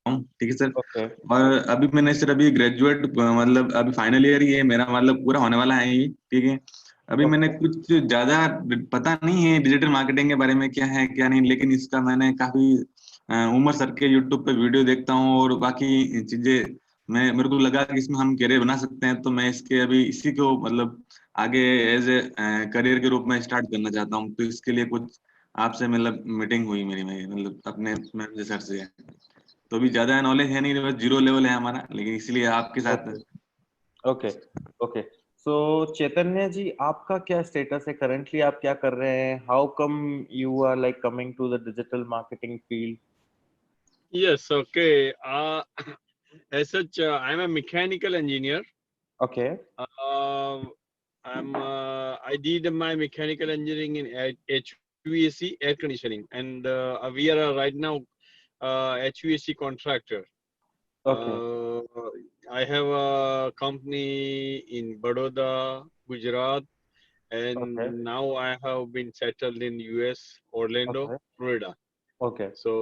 हूँ, ठीक है सर। ओके और अभी मैंने सर अभी ग्रेजुएट मतलब अभी फाइनल ईयर ही है मेरा, मतलब पूरा होने वाला है ये, ठीक है। अभी मैंने ओके कुछ ज्यादा पता नहीं है डिजिटल मार्केटिंग के बारे में, क्या है क्या नहीं, लेकिन इसका मैंने काफी उमर सर के यूट्यूब पे वीडियो देखता हूँ और बाकी चीजें मैं मेरे को लगा कि इसमें हम करियर बना सकते हैं, तो मैं इसके अभी इसी को मतलब आगे एज ए करियर के रूप में स्टार्ट करना चाहता हूँ। तो इसके लिए कुछ आपसे मतलब मीटिंग हुई मेरी में मतलब अपने मैनेजर सर से। तो अभी ज्यादा नॉलेज है नहीं, बस जीरो लेवल है हमारा, लेकिन इसलिए आपके साथ। Okay okay okay. So Chaitanya ji, आपका क्या स्टेटस है करंटली? आप क्या कर रहे हैं? How come you are like coming to the digital marketing field? Yes, okay. As such, I'm a mechanical engineer. Okay I did my mechanical engineering in HVAC air conditioning, and we are right now HVAC contractor. Okay Uh, I have a company in Baroda, Gujarat, okay and now I have been settled in US, Orlando, okay Florida. Okay So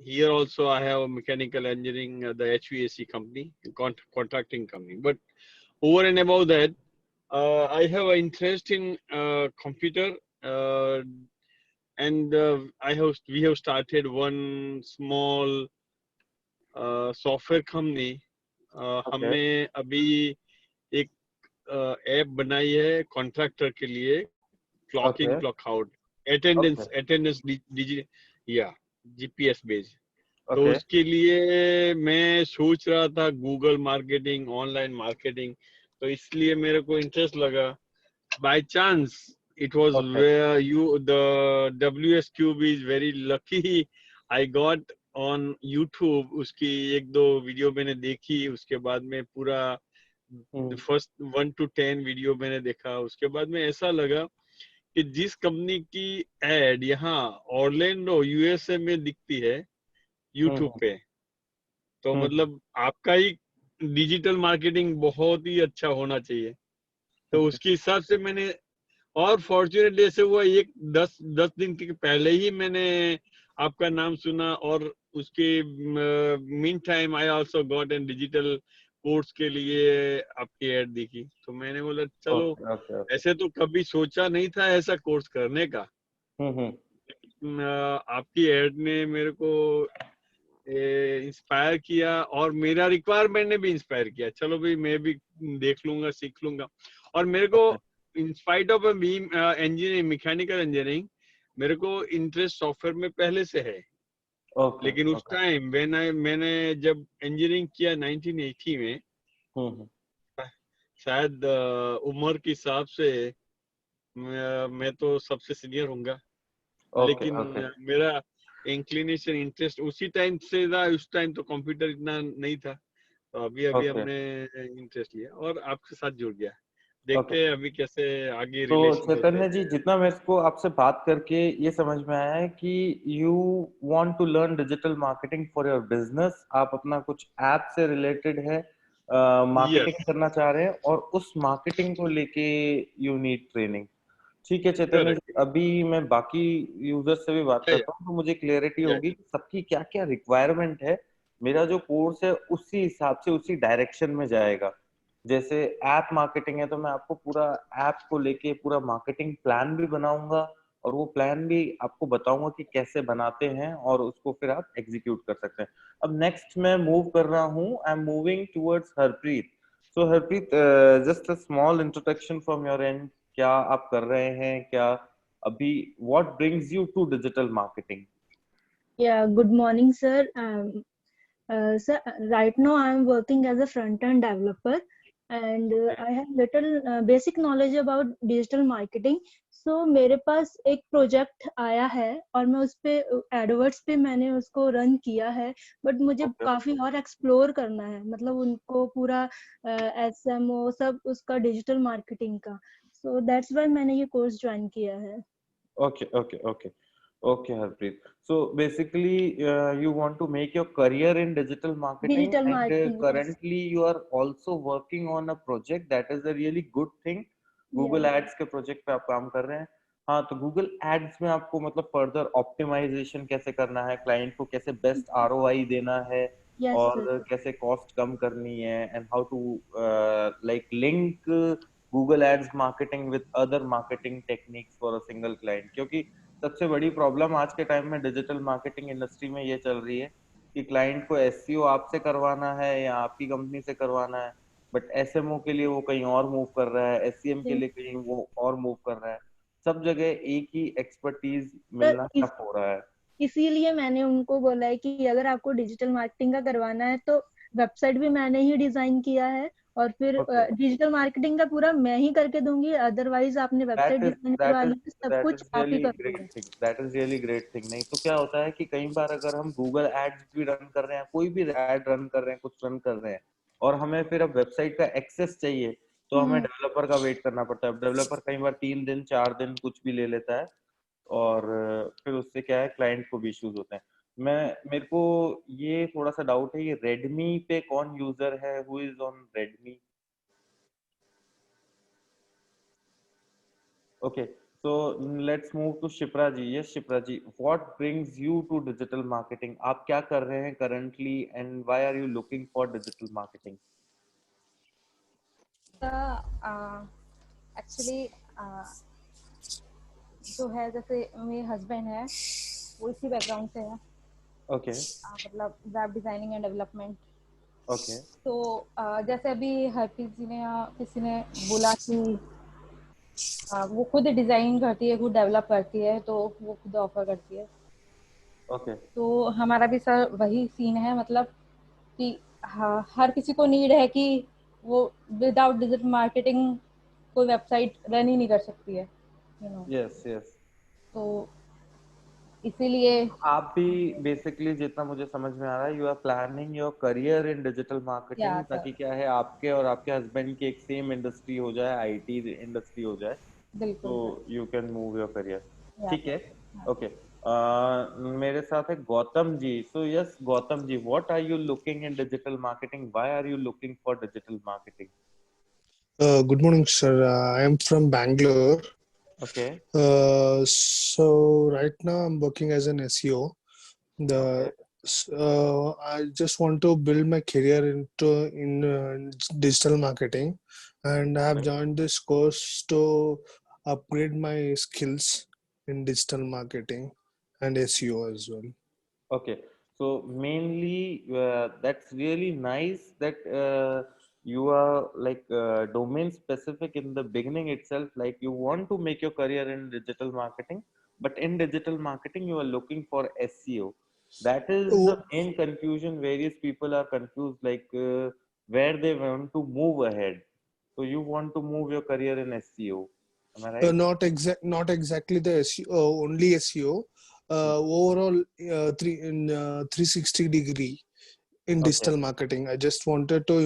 here also I have a mechanical engineering, the HVAC company, contracting company. But over and above that, I have an interest in computer, and we have started one small software company. Okay हमने अभी एक app बनाई है contractor के लिए, clock in okay clock out, okay attendance या GPS based. तो okay उसके लिए मैं सोच रहा था गूगल मार्केटिंग, ऑनलाइन मार्केटिंग, तो इसलिए मेरे को इंटरेस्ट लगा। By chance it was okay where the WS Cube is very lucky I got on YouTube। उसकी एक दो वीडियो मैंने देखी, उसके बाद में पूरा फर्स्ट 1 to 10 वीडियो मैंने देखा। उसके बाद में ऐसा लगा कि जिस कंपनी की एड यहाँ ऑरलैंडो यूएसए में दिखती है यूट्यूब पे, तो मतलब आपका ही डिजिटल मार्केटिंग बहुत ही अच्छा होना चाहिए। तो उसके हिसाब से मैंने, और फॉर्चुनेटली ऐसे हुआ एक 10 दिन के पहले ही मैंने आपका नाम सुना, और उसके mean time I also got an digital course के लिए आपकी ऐड दिखी, तो मैंने बोला चलो। ओके ओके ओके ऐसे तो कभी सोचा नहीं था ऐसा कोर्स करने का। आपकी ऐड ने मेरे को इंस्पायर किया, और मेरा रिक्वायरमेंट ने भी इंस्पायर किया। चलो भाई मैं भी देख लूंगा, सीख लूंगा। और मेरे को in spite of engineering, mechanical engineering, मेरे को इंटरेस्ट सॉफ्टवेयर में पहले से है। ओके लेकिन उस ओके टाइम मैंने जब इंजीनियरिंग किया 1980 में, शायद उम्र के हिसाब से मैं तो सबसे सीनियर हूँगा, ओके लेकिन ओके मेरा इंक्लिनेशन, इंटरेस्ट उसी टाइम से था। उस टाइम तो कंप्यूटर इतना नहीं था, तो अभी ओके हमने इंटरेस्ट लिया और आपके साथ जुड़ गया। ओके। देखते हैं अभी कैसे आगे तो रिलेशन होते चैतन्य जी, हैं। जितना मेरे को आपसे बात करके ये समझ में आया है कि you want to learn digital marketing for your business. आप अपना कुछ ऐप से रिलेटेड है यस, मार्केटिंग करना चाह रहे हैं, और उस मार्केटिंग को लेके यू नीड ट्रेनिंग। ठीक है चैतन्य जी, करेक्ट। अभी मैं बाकी यूजर से भी बात करता हूँ तो मुझे क्लियरिटी होगी कि सबकी क्या क्या रिक्वायरमेंट है। मेरा जो कोर्स है उसी हिसाब से उसी डायरेक्शन में जाएगा। जैसे ऐप मार्केटिंग है तो मैं आपको पूरा ऐप को लेके पूरा मार्केटिंग प्लान भी बनाऊंगा, और वो प्लान भी आपको बताऊंगा कि कैसे बनाते हैं, और उसको फिर आप एग्जीक्यूट कर सकते हैं। अब नेक्स्ट मैं मूव कर रहा हूँ, I am moving towards Harpreet. So Harpreet, just a small introduction from your end. क्या आप कर रहे हैं, क्या अभी, what brings you to digital marketing? Yeah, good morning, sir. Sir, right now I am working as a front-end developer, and I have little basic knowledge about digital marketing. So मेरे पास एक project आया है और मैं उस पे Edwards पे मैंने उसको रन किया है, बट मुझे काफी और एक्सप्लोर करना है, मतलब उनको पूरा एसएमओ सब उसका डिजिटल मार्केटिंग का। सो दैट्स व्हाई मैंने ये कोर्स ज्वाइन किया है। Okay, okay, okay. Okay, Harpreet. So basically, you want to make your career in digital marketing, digital and marketing, yes, currently you are also working on a project. That is a really good thing. Google yeah, Ads के project पे आप काम कर रहे हैं। हाँ, तो Google ads में आपको मतलब फर्दर ऑप्टिमाइजेशन कैसे करना है, क्लाइंट को कैसे बेस्ट आरओआई देना है, Yes, और sir. कैसे कॉस्ट कम करनी है, and how to like link Google ads marketing with other marketing techniques for a single client. क्योंकि सबसे बड़ी प्रॉब्लम आज के टाइम में डिजिटल मार्केटिंग इंडस्ट्री में ये चल रही है कि क्लाइंट को एसईओ आपसे करवाना है या आपकी कंपनी से करवाना है, बट एसएमओ के लिए वो कहीं और मूव कर रहा है, एससीएम के Yes. लिए कहीं वो और मूव कर रहा है। सब जगह एक ही एक्सपर्टीज सर मिलना टफ हो रहा है। इसीलिए मैंने उनको बोला है कि अगर आपको डिजिटल मार्केटिंग का करवाना है तो वेबसाइट भी मैंने ही डिजाइन किया है, और फिर ओके, डिजिटल मार्केटिंग का पूरा मैं ही करके दूंगी। अदरवाइज आपने website that is design that is करवानी है, सब दैट कुछ इज आप ही रियली ग्रेट करोगे। Thing, that is really great thing. नहीं तो क्या होता है कि कई बार अगर हम गूगल एड्स भी रन कर रहे हैं, कोई भी एड रन कर रहे हैं, कुछ रन कर रहे हैं, और हमें फिर अब वेबसाइट का एक्सेस चाहिए, तो हमें डेवलपर का वेट करना पड़ता है। डेवलपर कई बार 3 दिन 4 दिन कुछ भी ले लेता है, और फिर उससे क्या है, क्लाइंट को भी इश्यूज होते हैं। मेरे को ये थोड़ा सा डाउट है, ये रेडमी पे कौन यूजर है, who is on Redmi? Okay, so let's move to Shipra ji. Yes Shipra ji, what brings you to digital marketing? आप क्या कर रहे हैं currently and why are you looking for digital marketing? Actually जो है, जैसे मेरे हस्बैंड है वो इसी बैकग्राउंड से है, ओके मतलब web designing and development. Okay तो जैसे अभी हरप्रीत जी ने या किसी ने बोला कि वो खुद डिजाइन करती है, खुद डेवलप करती है, तो वो खुद ऑफर करती है। ओके तो हमारा भी सर वही सीन है, मतलब कि हाँ, हर किसी को नीड है कि वो विदाउट डिजिटल मार्केटिंग कोई वेबसाइट रन ही नहीं कर सकती है, यू नो। Yes yes. तो इसीलिए आप भी बेसिकली, जितना मुझे समझ में आ रहा है, you are planning your career in digital या मार्केटिंग, सर, ताकि क्या है, आपके और आपके हस्बैंड की एक सेम इंडस्ट्री हो जाए, आईटी इंडस्ट्री हो जाए, बिल्कुल तो sir, you can move your career. या ठीक सर। है, हाँ। ओके। मेरे साथ है Gautam ji. So yes Gautam ji, what are you looking in digital marketing, why are you looking for digital marketing? Good morning, sir. I am from Bangalore. Okay So right now I'm working as an SEO. Okay I just want to build my career in digital marketing, and I have joined this course to upgrade my skills in digital marketing and SEO as well. Okay, so mainly that's really nice that you are like domain specific in the beginning itself. Like you want to make your career in digital marketing, but in digital marketing you are looking for SEO. That is the Oh, main confusion. Various people are confused, like where they want to move ahead. So you want to move your career in SEO. Am I right? not exactly the SEO, only SEO. Overall, 360 degree in Okay, digital marketing. I just wanted to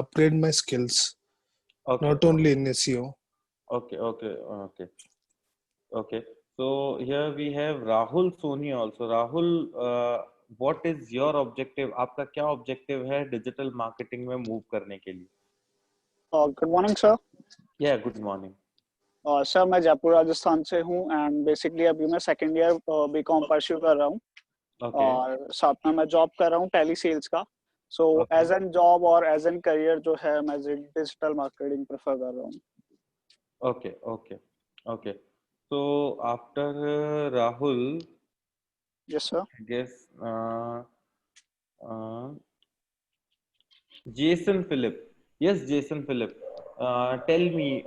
upgrade my skills, okay, not only in SEO. okay, okay, okay. Okay, so here we have Rahul Soni also. Rahul, what is your objective? आपका क्या objective है digital marketing में move करने के लिए? Good morning sir. Yeah, good morning. Sir मैं जयपुर राजस्थान से हूँ, एंड बेसिकली अभी मैं सेकेंड ईयर बीकॉम परस्यू कर रहा हूँ, Okay, और साथ में मैं जॉब कर रहा हूँ टेली सेल्स का। सो okay, एज एन जॉब और एज एन करियर जो है, मैं डिजिटल मार्केटिंग प्रेफर कर रहा हूँ। okay, okay, okay. So after Rahul, yes sir. I guess uh, Jason Philip. Yes, Jason Philip. Tell me,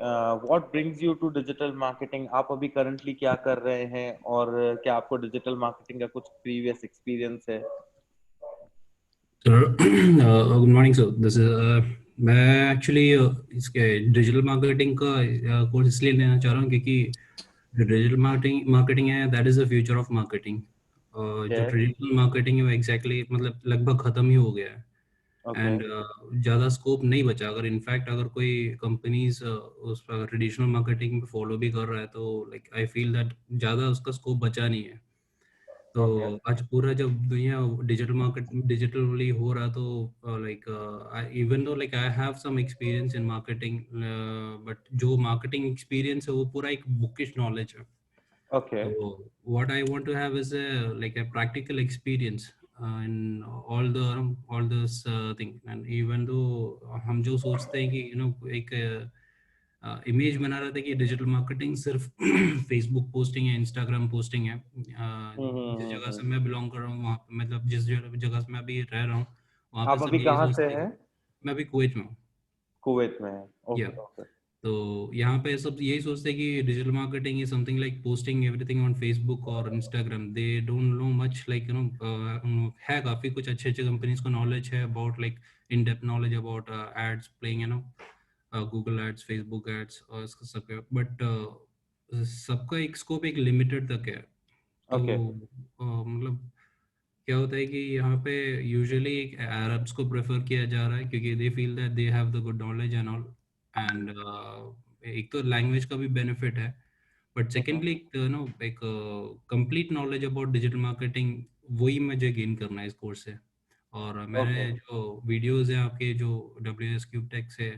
what brings you to digital marketing? आप अभी currently क्या कर रहे हैं, और क्या आपको digital marketing का कुछ previous experience है? Good morning sir. This is मैं एक्चुअली इसके डिजिटल मार्केटिंग का कोर्स इसलिए लेना चाह रहा हूँ क्योंकि जो डिजिटल मार्केटिंग है that is the future of marketing. जो Yes. ट्रेडिशनल मार्केटिंग है वो एग्जैक्टली मतलब लगभग खत्म ही हो गया है Okay. एंड ज़्यादा स्कोप नहीं बचा। अगर इनफैक्ट अगर कोई कंपनीज उस ट्रेडिशनल मार्केटिंग पे फॉलो भी कर रहा है तो लाइक आई फील दैट ज़्यादा उसका स्कोप बचा नहीं है। तो Okay. आज पूरा जब दुनिया डिजिटली हो रहा, तो like even though like I have some experience in marketing, but जो मार्केटिंग एक्सपीरियंस है वो पूरा एक बुकिश नॉलेज है. Okay. So what I want to have is a practical experience in all this thing. And even though हम जो सोचते हैं कि एक इमेज बना रहा था कि डिजिटल मार्केटिंग सिर्फ फेसबुक पोस्टिंग है, इंस्टाग्राम पोस्टिंग है. जिस जगह से मैं बिलोंग कर रहा हूँ वहाँ, मतलब जिस जगह से मैं अभी रह रहा हूँ वहाँ पे आप सब अभी यही कहाँ से सोचते हैं. हैं? मैं अभी कुवैत में हूँ. कुवैत में है. या ओके ओके. तो यहाँ पे सब यही सोचते हैं कि digital marketing is something like posting everything on Facebook और Instagram. They don't know much like है काफी कुछ अच्छे अच्छे कंपनीज को नॉलेज है about like in depth knowledge about ads playing, Google ads, Facebook ads और इसका सब. बट सबका एक स्कोप एक लिमिटेड तक है. तो ओके. मतलब क्या होता है कि यहाँ पे यूजुअली अरब्स को प्रेफर किया जा रहा है क्योंकि they feel that they have the good knowledge and all. And एक तो लैंग्वेज का भी बेनिफिट है, बट सेकेंडली एक complete knowledge about digital marketing वही मुझे गेन करना है इस कोर्स से. और मैंने ओके. जो वीडियोस हैं आपके जो WS क्यूब टेक से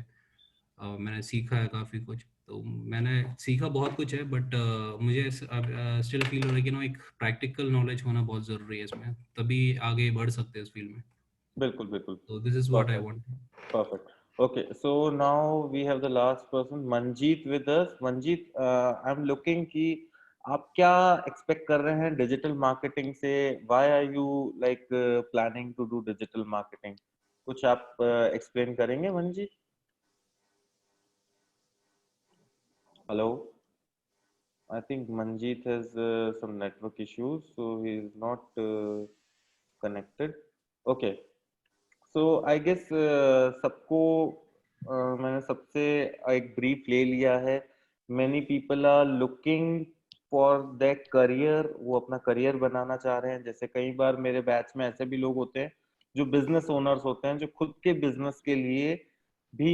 मैंने सीखा है काफ़ी कुछ. तो मैंने सीखा बहुत कुछ है, बट मुझे स्टिल फील हो रहा है कि एक प्रैक्टिकल नॉलेज होना बहुत ज़रूरी है इसमें, तभी आगे बढ़ सकते हैं इस फील्ड में. बिल्कुल बिल्कुल. तो this is what I Perfect. Want. Perfect. Okay, so now we have the last person, Manjeet with us. Manjeet, I'm looking कि आप क्या expect कर रहे हैं डिजिटल मार्केटिंग से? Why are you like planning to do digital marketing? कुछ आप explain करेंगे Manjeet? Hello. I think Manjeet has some network issues, so he is not connected. Okay. So I guess सबको मैंने सबसे एक ब्रीफ ले लिया है. Many people are looking for their career. वो अपना करियर बनाना चाह रहे हैं. जैसे कई बार मेरे बैच में ऐसे भी लोग होते हैं जो बिजनेस ओनर्स होते हैं, जो खुद के बिजनेस के लिए भी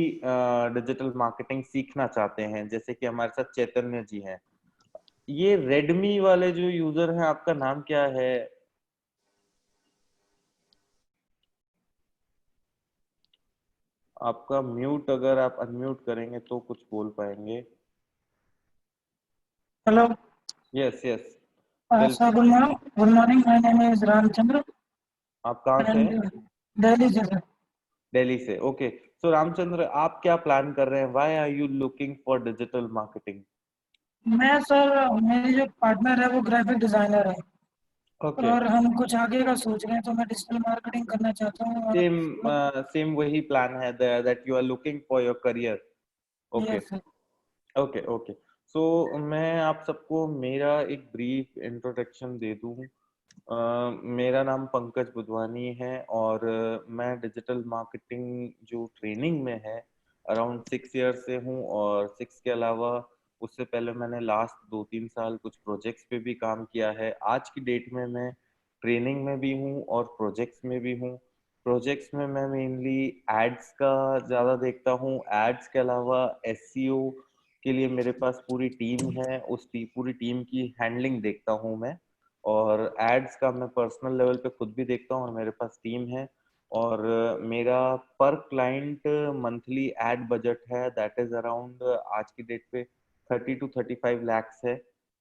डिजिटल मार्केटिंग सीखना चाहते हैं. जैसे कि हमारे साथ चैतन्य जी हैं. ये रेडमी वाले जो यूजर हैं, आपका नाम क्या है? आपका म्यूट, अगर आप अनम्यूट करेंगे तो कुछ बोल पाएंगे. Hello, yes yes. sir. Good morning. Good morning. My name is Ramchandra आप कहाँ से and हैं? Delhi से sir. दिल्ली से. ओके. सो रामचंद्र, आप क्या प्लान कर रहे हैं? Why are you looking for digital marketing? मैं सर, मेरी जो पार्टनर है वो ग्राफिक डिजाइनर है ओके. और हम कुछ आगे का सोच रहे हैं, तो मैं डिजिटल मार्केटिंग करना चाहता हूँ. और सेम वही प्लान है that you are looking for your career. Okay yes sir. Okay okay. So मैं आप सबको मेरा एक ब्रीफ इंट्रोडक्शन दे दूं. मेरा नाम पंकज बुधवानी है और मैं डिजिटल मार्केटिंग जो ट्रेनिंग में है अराउंड 6 ईयर से हूँ. और 6 के अलावा उससे पहले मैंने लास्ट 2-3 साल कुछ प्रोजेक्ट्स पे भी काम किया है. आज की डेट में मैं ट्रेनिंग में भी हूँ और प्रोजेक्ट्स में भी हूँ. प्रोजेक्ट्स में मैं मेनली एड्स का ज़्यादा देखता हूँ. एड्स के अलावा SEO के लिए मेरे पास पूरी टीम है. पूरी टीम की हैंडलिंग देखता हूँ मैं. और एड्स का मैं पर्सनल लेवल पे खुद भी देखता हूँ और मेरे पास टीम है. और मेरा पर क्लाइंट मंथली एड बजट है दैट इज अराउंड आज की डेट पे 30 to 35 lakhs है,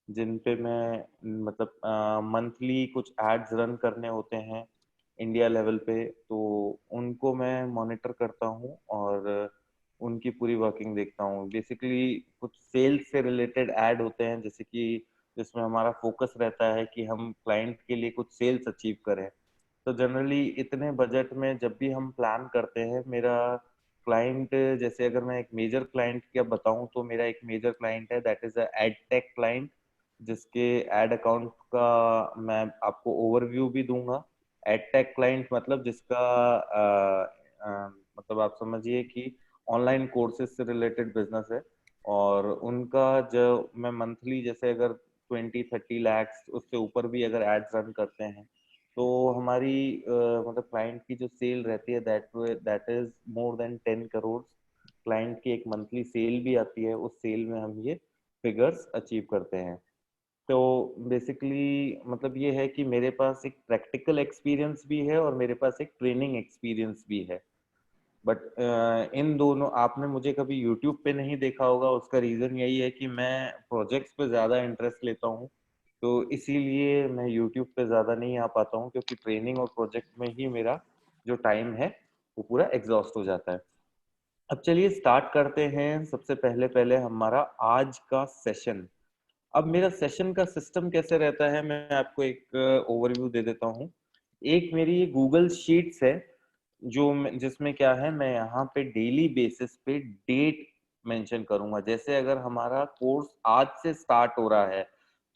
जिन पे मैं मतलब मंथली कुछ एड्स रन करने होते हैं इंडिया लेवल पे. तो उनको मैं मॉनिटर करता हूँ और उनकी पूरी वर्किंग देखता हूँ. बेसिकली कुछ सेल्स से रिलेटेड एड होते हैं, जैसे कि जिसमें हमारा फोकस रहता है कि हम क्लाइंट के लिए कुछ सेल्स अचीव करें. तो जनरली इतने बजट में जब भी हम प्लान करते हैं, मेरा क्लाइंट, जैसे अगर मैं एक मेजर क्लाइंट का बताऊं तो मेरा एक मेजर क्लाइंट है that is a ed tech client, जिसके एड अकाउंट का मैं आपको ओवरव्यू भी दूंगा. एड टेक क्लाइंट मतलब जिसका मतलब आप समझिए कि ऑनलाइन कोर्सेज से रिलेटेड बिजनेस है. और उनका जो मैं मंथली जैसे अगर 20-30 lakhs उससे ऊपर भी अगर एड्स रन करते हैं तो हमारी मतलब क्लाइंट की जो सेल रहती है that is more than 10 crore. Client की एक मंथली सेल भी आती है, उस सेल में हम ये फिगर्स अचीव करते हैं. तो बेसिकली मतलब ये है कि मेरे पास एक प्रैक्टिकल एक्सपीरियंस भी है और मेरे पास एक ट्रेनिंग एक्सपीरियंस भी है। बट इन दोनों आपने मुझे कभी यूट्यूब पे नहीं देखा होगा, उसका रीजन यही है कि मैं प्रोजेक्ट्स पे ज्यादा इंटरेस्ट लेता हूँ, तो इसीलिए मैं यूट्यूब पे ज्यादा नहीं आ पाता हूँ, क्योंकि ट्रेनिंग और प्रोजेक्ट में ही मेरा जो टाइम है वो पूरा एग्जॉस्ट हो जाता है। अब चलिए स्टार्ट करते हैं। सबसे पहले पहले हमारा आज का सेशन। अब मेरा सेशन का सिस्टम कैसे रहता है, मैं आपको एक ओवरव्यू दे देता हूँ। एक मेरी गूगल शीट्स है जिसमें क्या है, मैं यहाँ पे डेली बेसिस पे डेट मेंशन करूंगा। जैसे अगर हमारा कोर्स आज से स्टार्ट हो रहा है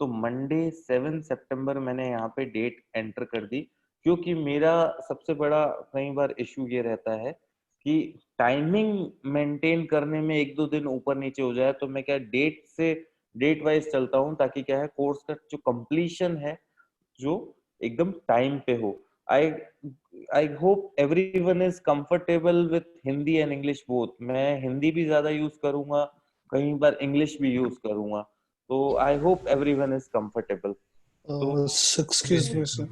तो मंडे 7 सितंबर मैंने यहाँ पे डेट एंटर कर दी, क्योंकि मेरा सबसे बड़ा कई बार इशू ये रहता है कि टाइमिंग मेंटेन करने में एक दो दिन ऊपर नीचे हो जाए, तो मैं क्या डेट वाइज चलता हूँ, ताकि क्या है कोर्स का जो कंप्लीशन है जो एकदम टाइम पे हो। I I hope everyone is comfortable with Hindi and English both. मैं हिंदी भी ज्यादा यूज करूंगा, कई बार इंग्लिश भी यूज करूंगा, तो आई होप एवरीवन इज कंफर्टेबल। तो Excuse me, sir.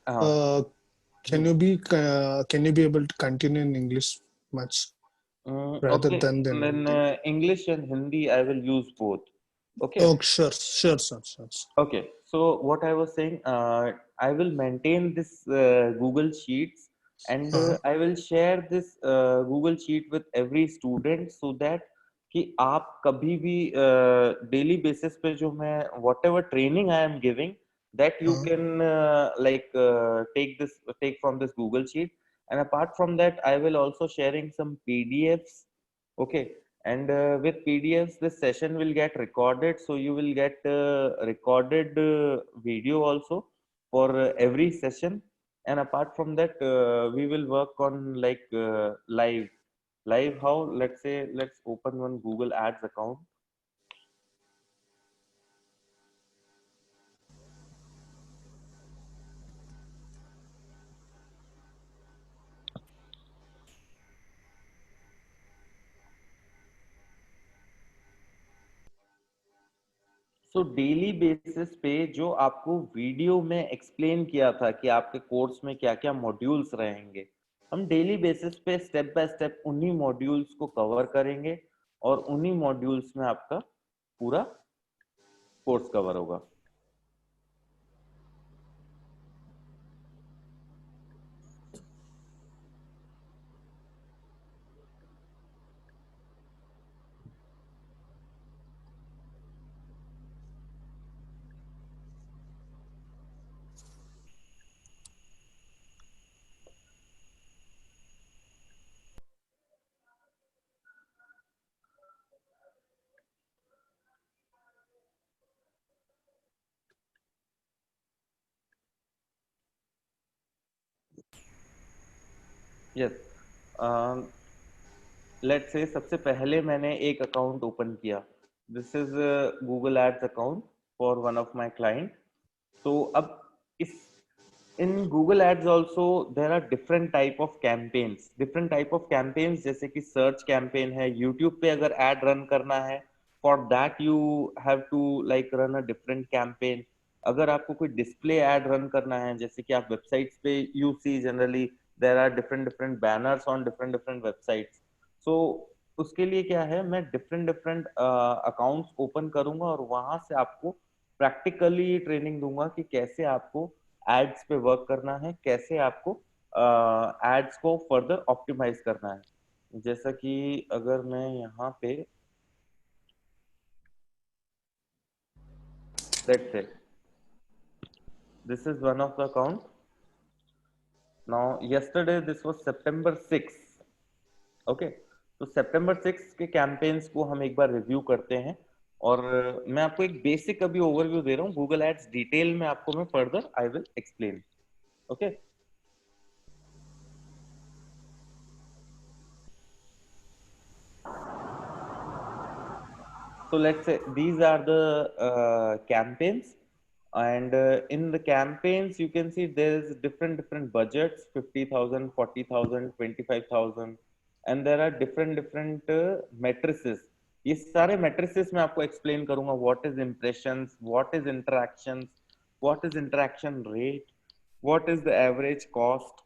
हाँ, Can you be able to continue in English much rather okay, than then Hindi? English and Hindi I will use both. Okay. Oh, sure, sure, sir. Okay, so what I was saying, I will maintain this Google Sheets, and I will share this Google Sheet with every student, so that कि आप कभी भी daily basis पे जो मैं whatever training I am giving, that you can take from this Google Sheet. And apart from that, I will also sharing some PDFs. Okay, and with PDFs this session will get recorded, so you will get recorded video also for every session. And apart from that, we will work on live how, let's say, let's open one Google Ads account. So daily basis पे जो आपको video में explain किया था कि आपके course में क्या क्या मॉड्यूल्स रहेंगे, हम डेली बेसिस पे स्टेप बाय स्टेप उन्हीं मॉड्यूल्स को कवर करेंगे, और उन्हीं मॉड्यूल्स में आपका पूरा कोर्स कवर होगा। यस, लेट्स से सबसे पहले मैंने एक अकाउंट ओपन किया। This is Google ads account for one of my client. तो अब इस in Google Ads also there are different type of campaigns, जैसे कि सर्च कैंपेन है। YouTube पे अगर एड रन करना है, for that you have to like run a different campaign। अगर आपको कोई डिस्प्ले एड रन करना है, जैसे कि आप वेबसाइट्स पे you see generally there are different banners on different websites, so उसके लिए क्या है, मैं different अकाउंट्स ओपन करूंगा और वहां से आपको प्रैक्टिकली ट्रेनिंग दूंगा कि कैसे आपको एड्स पे वर्क करना है, कैसे आपको एड्स को फर्दर ऑप्टिमाइज करना है। जैसा कि अगर मैं यहाँ पे let's say this is one of the account. Now yesterday this was September 6। Okay, तो सितंबर 6 के कैंपेन्स को हम एक बार रिव्यू करते हैं, और मैं आपको एक बेसिक अभी ओवरव्यू दे रहा हूँ। गूगल एड्स डिटेल में आपको मैं further I will explain. Okay, so let's say these are the campaigns, and in the campaigns you can see there is different budgets: 50,000, 40,000, 25,000, and there are different matrices ये सारे matrices मैं आपको explain करूंगा, what is impressions, what is interactions, what is interaction rate, what is the average cost,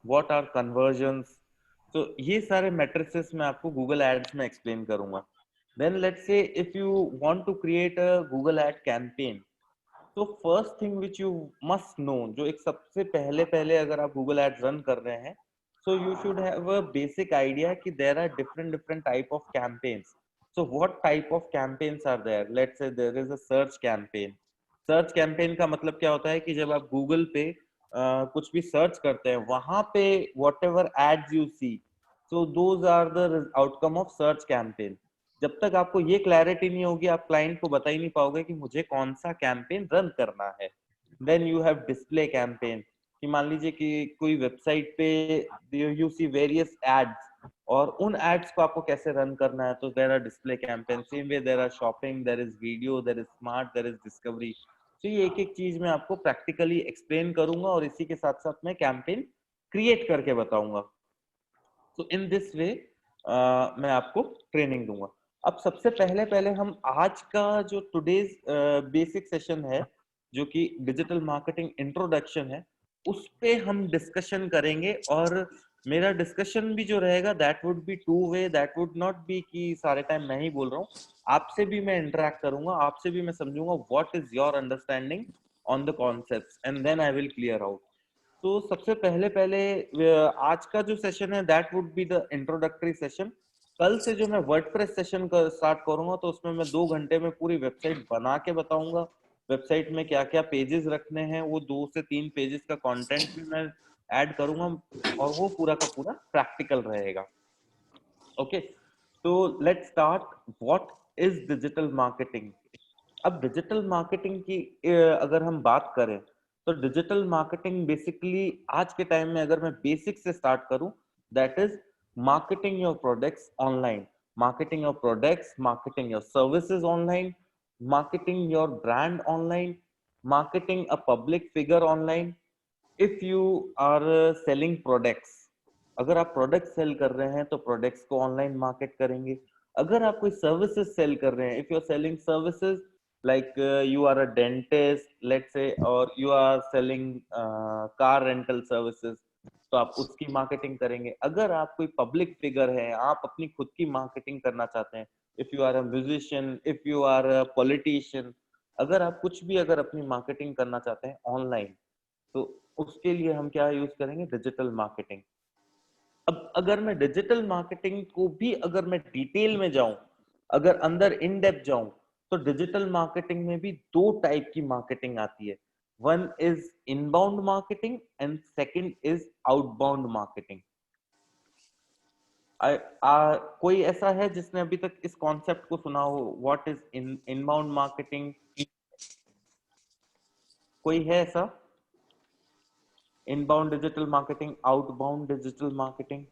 what are conversions. तो ये सारे matrices मैं आपको गूगल एड्स में एक्सप्लेन करूंगा। Then let's say if you want to create a Google ad campaign, तो first thing which you must know, जो एक सबसे पहले पहले अगर आप गूगल एड्स रन कर रहे हैं, so you should have a basic idea कि there are different type of campaigns. So what type of campaigns are there? Let's say there is a search campaign. Search campaign का मतलब क्या होता है कि जब आप गूगल पे कुछ भी सर्च करते हैं, वहां पे whatever ads you see, so those are the outcome of search campaign. जब तक आपको ये क्लैरिटी नहीं होगी, आप क्लाइंट को बता ही नहीं पाओगे कि मुझे कौन सा कैंपेन रन करना है। Then you have display campaign, कि मान लीजिए कि कोई वेबसाइट पे यू सी वेरियस एड्स, और उन एड्स को आपको कैसे रन करना है, तो there are display campaign. Same way there are shopping, there is video, there is smart, there is discovery. तो ये एक एक चीज मैं आपको प्रैक्टिकली एक्सप्लेन करूंगा और इसी के साथ साथ मैं कैंपेन क्रिएट करके बताऊंगा। तो इन दिस वे मैं आपको ट्रेनिंग दूंगा। अब सबसे पहले पहले हम आज का जो टुडेज बेसिक सेशन है, जो कि डिजिटल मार्केटिंग इंट्रोडक्शन है, उस पे हम डिस्कशन करेंगे। और मेरा डिस्कशन भी जो रहेगा that would B two way, that would not be कि सारे टाइम मैं ही बोल रहा हूँ, आपसे भी मैं इंटरेक्ट करूंगा, आपसे भी मैं समझूंगा what is your understanding on the concepts, and then I will clear out. तो सबसे पहले पहले आज का जो सेशन है that would be the introductory session. कल से जो मैं वर्डप्रेस सेशन स्टार्ट करूंगा, तो उसमें मैं 2 घंटे में पूरी वेबसाइट बना के बताऊंगा। वेबसाइट में क्या क्या पेजेस रखने हैं, वो 2 से 3 पेजेस का कंटेंट भी मैं ऐड करूंगा, और वो पूरा का पूरा प्रैक्टिकल रहेगा। ओके, तो let's start. What is digital marketing? अब डिजिटल मार्केटिंग की अगर हम बात करें, तो डिजिटल मार्केटिंग बेसिकली आज के टाइम में अगर मैं बेसिक से स्टार्ट करूं, that is marketing your products online, marketing your products, marketing your services online, marketing your brand online, marketing a public figure online. If you are selling products, अगर आप product cell कर रहे हैं तो products को online market करेंगे। अगर आप कोई सर्विसेज सेल कर रहे हैं, if you are selling services like you are a dentist, let's say, or you are selling car rental services, तो आप उसकी मार्केटिंग करेंगे। अगर आप कोई पब्लिक फिगर है, आप अपनी खुद की मार्केटिंग करना चाहते हैं, if you are a musician, if you are a politician, अगर आप कुछ भी अगर अपनी मार्केटिंग करना चाहते हैं ऑनलाइन, तो उसके लिए हम क्या यूज करेंगे? Digital marketing. अब अगर मैं डिजिटल मार्केटिंग को भी अगर मैं डिटेल में जाऊं, अगर अंदर इन डेप्थ जाऊं, तो डिजिटल मार्केटिंग में भी 2 टाइप की मार्केटिंग आती है। One is inbound marketing and second is outbound marketing. कोई ऐसा है जिसने अभी तक इस कॉन्सेप्ट को सुना हो? What is inbound marketing? कोई है ऐसा? Inbound digital marketing, outbound digital marketing.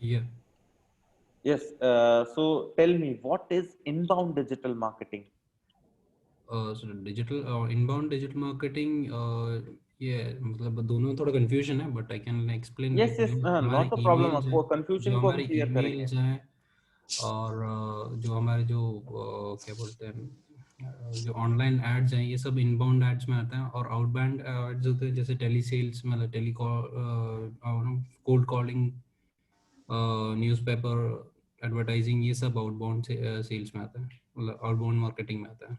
Yeah. Yes, so tell me, what is inbound digital marketing? So digital inbound digital marketing, ये मतलब दोनों में थोड़ा confusion है, but I can explain Yes, like yes, जो हमारे not a problem. emails हैं, Confusion जो को हम हमारे clear करेंगे। emails हैं, और जो हमारे जो क्या बोलते हैं, जो ऑनलाइन एड्स हैं, ये सब इनबाउंड एड्स में आते हैं। और आउटबाउंड एड्स होते हैं जैसे टेली सेल्स, मतलब tele cold calling, newspaper advertising, ये सब आउटबाउंड सेल्स में आता है, मतलब आउटबाउंड मार्केटिंग में आता है।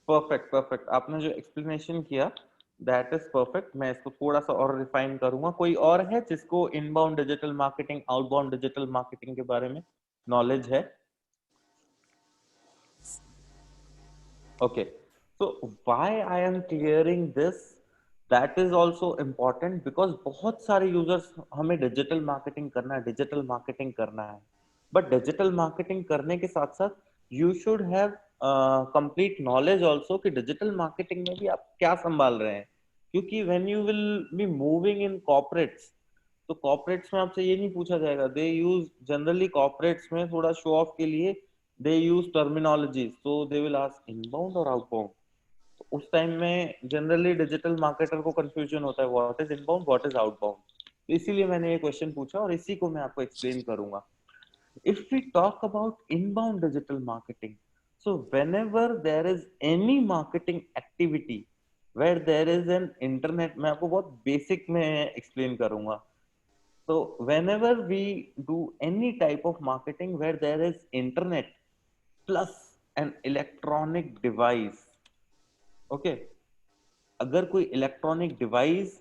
Perfect, perfect. आपने जो एक्सप्लेनेशन किया दैट इज परफेक्ट। मैं इसको थोड़ा सा और रिफाइन करूंगा। कोई और है जिसको inbound digital marketing, outbound digital marketing के बारे में नॉलेज है? Okay, so why I am clearing this, that is also important, because बहुत सारे यूजर्स हमें डिजिटल मार्केटिंग करना है, डिजिटल मार्केटिंग करना है, बट डिजिटल मार्केटिंग करने के साथ साथ you should have complete knowledge also कि डिजिटल मार्केटिंग में भी आप क्या संभाल रहे हैं। क्योंकि when you will be moving in corporates, तो कॉर्पोरेट्स में आपसे ये नहीं पूछा जाएगा। दे यूज जनरली कॉर्पोरेट्स में थोड़ा शो ऑफ के लिए they use terminologies, so they will ask inbound or outbound। तो उस टाइम में जनरली डिजिटल मार्केटर को कंफ्यूजन होता है, what is inbound, what is outbound. तो इसीलिए मैंने ये क्वेश्चन पूछा और इसी को मैं आपको एक्सप्लेन करूंगा। If we talk about inbound digital marketing, so whenever there is any marketing activity where there is an internet, मैं आपको बहुत बेसिक में एक्सप्लेन करूंगा. So whenever we do any type of marketing where there is internet plus an electronic device, okay, अगर कोई electronic device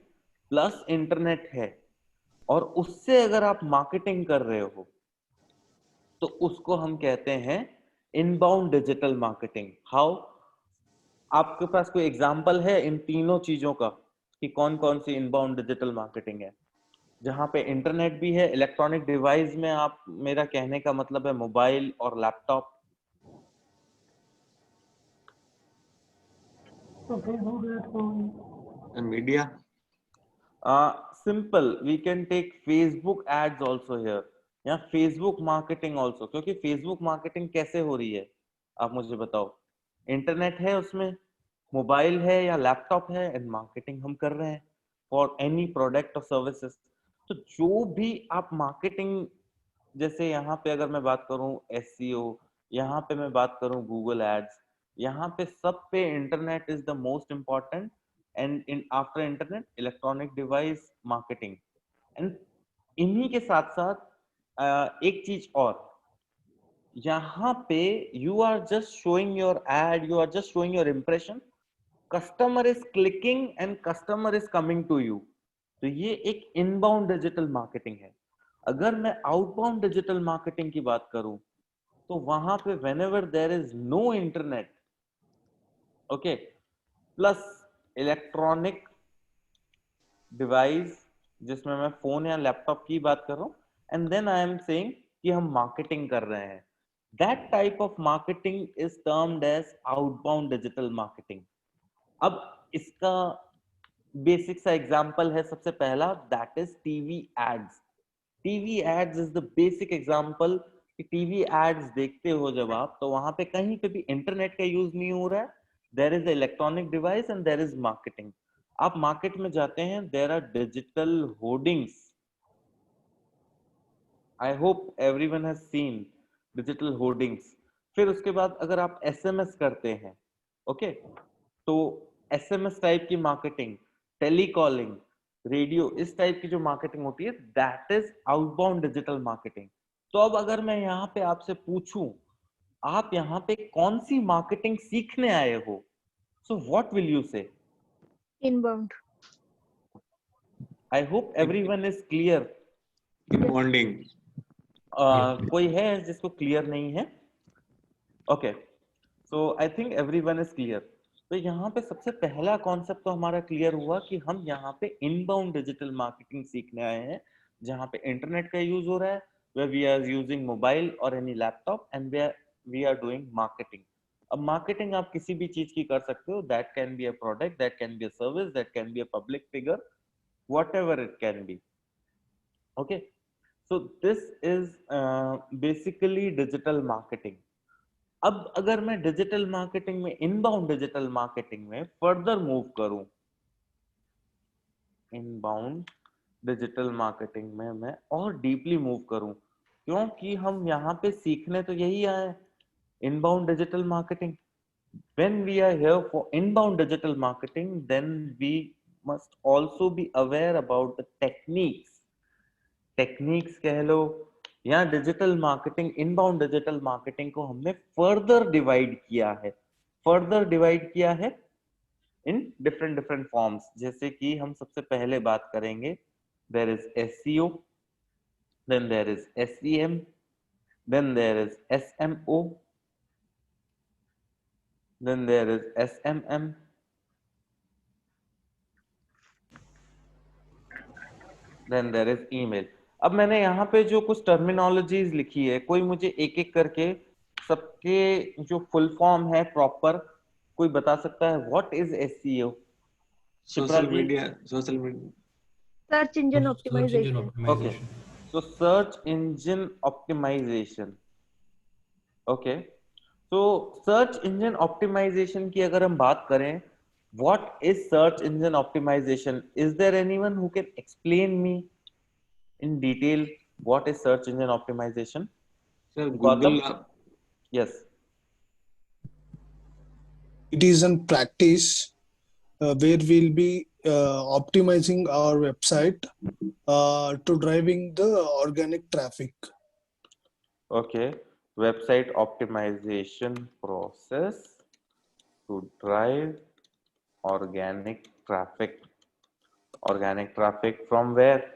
plus internet है और उससे अगर आप मार्केटिंग कर रहे हो तो उसको हम कहते हैं इनबाउंड डिजिटल मार्केटिंग. हाउ? आपके पास कोई एग्जांपल है इन तीनों चीजों का कि कौन कौन सी इनबाउंड डिजिटल मार्केटिंग है जहां पे इंटरनेट भी है, इलेक्ट्रॉनिक डिवाइस में आप, मेरा कहने का मतलब है मोबाइल और laptop. Media. Simple, we can take Facebook ads also here या Facebook marketing also. क्योंकि Facebook marketing कैसे हो रही है आप मुझे बताओ. इंटरनेट है उसमें, मोबाइल है या लैपटॉप है, एंड मार्केटिंग हम कर रहे हैं फॉर एनी प्रोडक्ट और सर्विसेज. तो जो भी आप मार्केटिंग, जैसे यहाँ पे अगर मैं बात करूँ SEO, यहाँ पे मैं बात करूँ गूगल एड्स, यहाँ पे सब पे internet is the most important, and in after internet electronic device marketing. And इन्हीं के साथ साथ एक चीज और, यहाँ पे you are just showing your ad, you are just showing your impression, customer is clicking and customer is coming to you. तो ये एक इनबाउंड डिजिटल मार्केटिंग है. अगर मैं आउटबाउंड डिजिटल मार्केटिंग की बात करूं तो वहां पे whenever there is no internet, okay, plus electronic device जिसमें मैं फोन या लैपटॉप की बात कर रहा हूं, and then I am saying कि हम मार्केटिंग कर रहे हैं, that type of marketing is termed as outbound digital marketing. अब इसका बेसिक सा एग्जांपल है सबसे पहला, that is TV ads. TV ads is the basic example कि टीवी एड्स देखते हो जब आप, तो वहां पे कहीं पे भी इंटरनेट का यूज नहीं हो रहा है, there is electronic device and there is marketing. आप मार्केट में जाते हैं, there are digital hoardings. I hope everyone has seen digital hoardings. फिर उसके बाद अगर आप एसएमएस करते हैं, ओके, तो एसएमएस टाइप की मार्केटिंग, टेलीकॉलिंग, रेडियो, इस टाइप की जो मार्केटिंग होती है, that is outbound digital marketing. तो अब अगर मैं यहाँ पे आपसे पूछूं, आप यहाँ पे कौन सी मार्केटिंग सीखने आए हो, so what will you say? Inbound. I hope everyone is clear. Inbounding. कोई है जिसको क्लियर नहीं है? Okay, so I think everyone is clear. तो यहाँ पे सबसे पहला कॉन्सेप्ट तो हमारा क्लियर हुआ कि हम यहाँ पे इनबाउंड डिजिटल मार्केटिंग सीखने आए हैं, जहाँ पे इंटरनेट का यूज हो रहा है, where we are using mobile or any laptop and where we are doing marketing. अब marketing आप किसी भी चीज की कर सकते हो, that can be a product, that can be a service, that can be a public figure, whatever it can be. Okay, so this is basically digital marketing. अब अगर मैं डिजिटल मार्केटिंग में, इनबाउंड डिजिटल मार्केटिंग में further move करूं, inbound digital marketing में मैं और deeply move करूं, क्योंकि हम यहाँ पे सीखने तो यही आए, inbound digital marketing. when we are here for inbound digital marketing, then we must also be aware about the techniques कह लो, या digital marketing, inbound digital marketing को हमने फर्दर डिवाइड किया है इन डिफरेंट फॉर्म्स. जैसे कि हम सबसे पहले बात करेंगे, there is SEO, then there is SEM, then there is SMO, then there is SMM, then there is email. अब मैंने यहाँ पे जो कुछ टर्मिनोलॉजीज लिखी है, कोई मुझे एक एक करके सबके जो फुल फॉर्म है प्रॉपर, कोई बता सकता है? What is SEO? Social media. Search engine optimization. Okay, so search engine optimization. Okay, so search engine optimization की अगर हम बात करें, what is search engine optimization? Is there anyone who can explain me in detail what is search engine optimization? Sir Gautam, Google yes, It is in practice where we'll be optimizing our website to driving the organic traffic. okay, website optimization process to drive organic traffic. Organic traffic from where?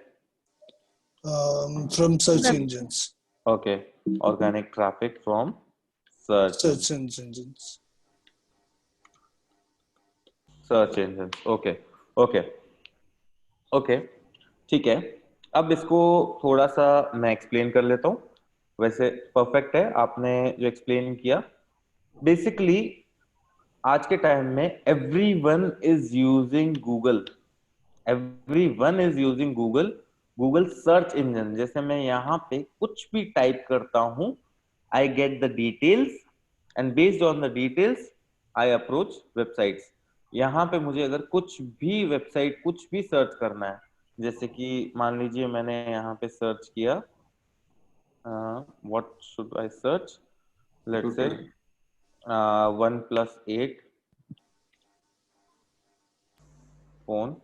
From search Web- engines. Okay, organic traffic from search Search engines. Search engine. Okay okay okay, ठीक है। अब इसको थोड़ा सा मैं explain कर लेता हूँ। वैसे परफेक्ट है आपने जो एक्सप्लेन किया। बेसिकली आज के टाइम में everyone is using Google, everyone is using Google, Google search engine. जैसे मैं यहाँ पे कुछ भी टाइप करता हूँ, I get the details and based on the details I approach websites. यहाँ पे मुझे अगर कुछ भी वेबसाइट कुछ भी सर्च करना है, जैसे कि मान लीजिए मैंने यहाँ पे सर्च किया, what should I search, let's say OnePlus 8 phone,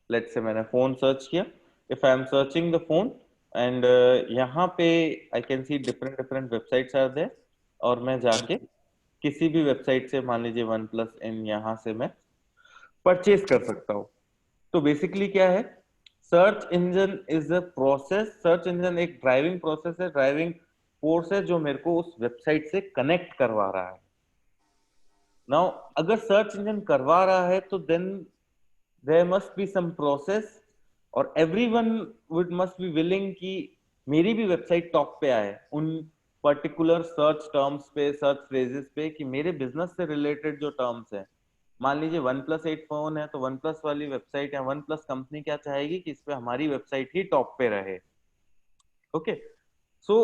let's say मैंने फोन सर्च किया। If I am searching the phone and यहाँ पे I can see different different websites are there, और मैं जाके किसी भी वेबसाइट से मान लीजिए OnePlus यहाँ से मैं परचेज कर सकता हूँ। तो बेसिकली क्या है, search engine is a process, search engine एक ड्राइविंग प्रोसेस है, ड्राइविंग फोर्स है जो मेरे को उस वेबसाइट से कनेक्ट करवा रहा है। नाउ अगर सर्च इंजन करवा रहा है तो then there must be some process, और everyone would must be willing कि मेरी भी वेबसाइट टॉप पे आए उन पर्टिकुलर सर्च टर्म्स पे, सर्च फ्रेजेस पे, कि मेरे बिजनेस से रिलेटेड जो टर्म्स है। मान लीजिए OnePlus 8 फोन है तो OnePlus वाली वेबसाइट या OnePlus कंपनी क्या चाहेगी कि इस पे हमारी वेबसाइट ही टॉप पे रहे। ओके, सो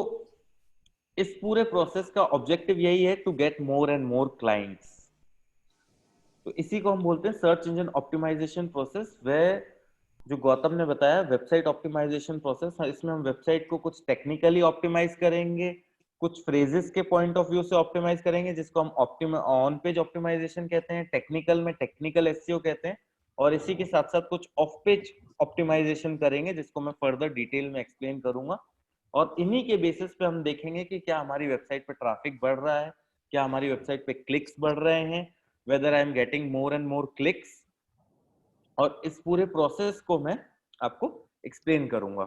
इस पूरे प्रोसेस का ऑब्जेक्टिव यही है, to get more and more clients. तो इसी को हम बोलते हैं सर्च इंजन ऑप्टिमाइजेशन प्रोसेस। वे जो गौतम ने बताया वेबसाइट ऑप्टिमाइजेशन प्रोसेस, इसमें हम वेबसाइट को कुछ टेक्निकली ऑप्टिमाइज करेंगे, कुछ फ्रेजेस के पॉइंट ऑफ व्यू से ऑप्टिमाइज करेंगे, जिसको हम ऑन पेज ऑप्टिमाइजेशन कहते हैं, टेक्निकल में टेक्निकल एसईओ कहते हैं, और इसी के साथ साथ कुछ ऑफ पेज ऑप्टिमाइजेशन करेंगे जिसको मैं फर्दर डिटेल में एक्सप्लेन करूंगा। और इन्हीं के बेसिस पे हम देखेंगे कि क्या हमारी वेबसाइट पे ट्रैफिक बढ़ रहा है, क्या हमारी वेबसाइट पे क्लिक्स बढ़ रहे हैं, whether I am getting more and more clicks, और इस पूरे प्रोसेस को मैं आपको एक्सप्लेन करूंगा।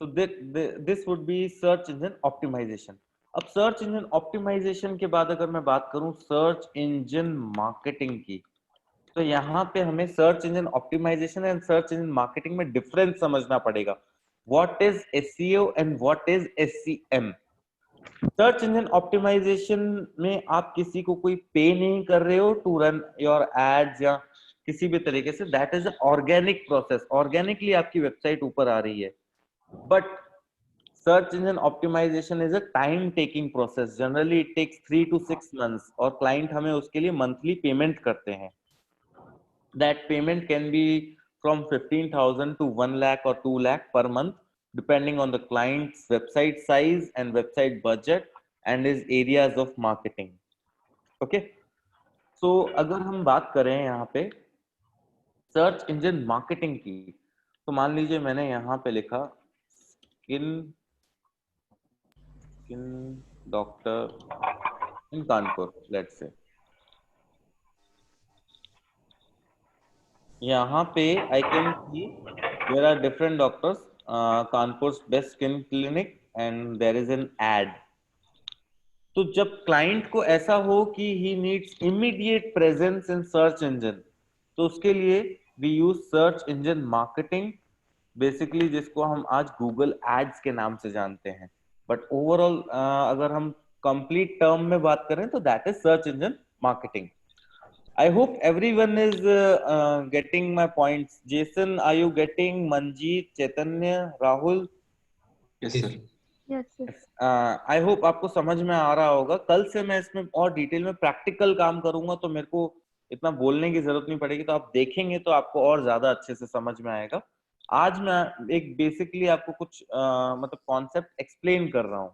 So this would be search engine optimisation. अब सर्च इंजन ऑप्टिमाइजेशन के बाद अगर मैं बात करूं सर्च इंजन मार्केटिंग की, तो यहाँ पे हमें search engine optimisation and search engine marketing में डिफरेंस समझना पड़ेगा। What is SEO and what is SCM. Search engine optimisation में आप किसी को कोई पे नहीं कर रहे हो टू रन योर एड्स या किसी भी तरीके से, that is organic process, organically आपकी वेबसाइट ऊपर आ रही है। But search engine optimisation is a time taking process, generally it takes 3 to 6 months, और क्लाइंट हमें उसके लिए मंथली पेमेंट करते हैं। That payment can be from 15,000 to 1 lakh or 2 lakh per month, depending on the client's website size and website budget and his areas of marketing. Okay, so अगर हम बात करें यहाँ पे सर्च इंजन मार्केटिंग की, तो मान लीजिए मैंने यहाँ पे लिखा skin doctor in Kanpur, let's say. यहाँ पे I can see there are different doctors, Kanpur best skin clinic, and there is an ad. तो जब क्लाइंट को ऐसा हो कि he needs immediate presence in search engine, तो उसके लिए we use search engine marketing, basically जिसको हम आज गूगल एड्स के नाम से जानते हैं। बट ओवरऑल अगर हम कंप्लीट टर्म में बात करें तो that is search engine marketing. I hope everyone is getting my points. Jason, are you getting? Manjeet, Chaitanya, Rahul? Yes sir. Yes, yes. I hope आपको समझ में आ रहा होगा। कल से मैं इसमें और डिटेल में प्रैक्टिकल काम करूंगा, तो मेरे को इतना बोलने की जरूरत नहीं पड़ेगी, तो आप देखेंगे तो आपको और ज्यादा अच्छे से समझ में आएगा। आज मैं एक बेसिकली आपको कुछ मतलब कॉन्सेप्ट एक्सप्लेन कर रहा हूँ।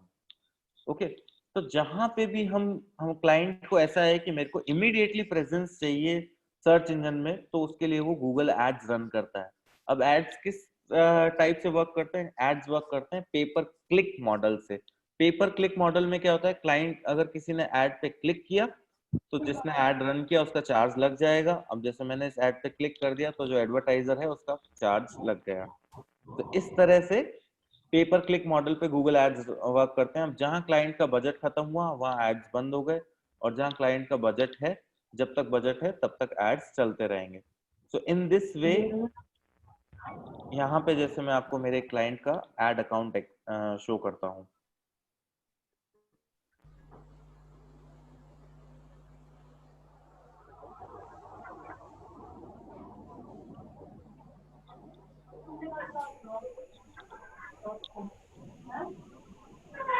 ओके, तो जहां पे भी हम क्लाइंट को ऐसा है कि मेरे को इमीडिएटली प्रेजेंस चाहिए सर्च इंजन में, तो उसके लिए वो गूगल एड्स रन करता है। अब एड्स किस टाइप से वर्क करते हैं? एड्स वर्क करते हैं पेपर क्लिक मॉडल से। पेपर क्लिक मॉडल में क्या होता है, क्लाइंट अगर किसी ने ऐड पे क्लिक किया तो जिसने ऐड रन किया उसका चार्ज लग जाएगा। अब जैसे मैंने इस ऐड पे क्लिक कर दिया तो जो एडवर्टाइजर है उसका चार्ज लग गया। तो इस तरह से पेपर क्लिक मॉडल पे गूगल एड्स वर्क करते हैं। अब जहां क्लाइंट का बजट खत्म हुआ वहां एड्स बंद हो गए, और जहां क्लाइंट का बजट है, जब तक बजट है तब तक एड्स चलते रहेंगे। सो इन दिस वे, यहाँ पे जैसे मैं आपको मेरे क्लाइंट का एड अकाउंट शो करता हूँ।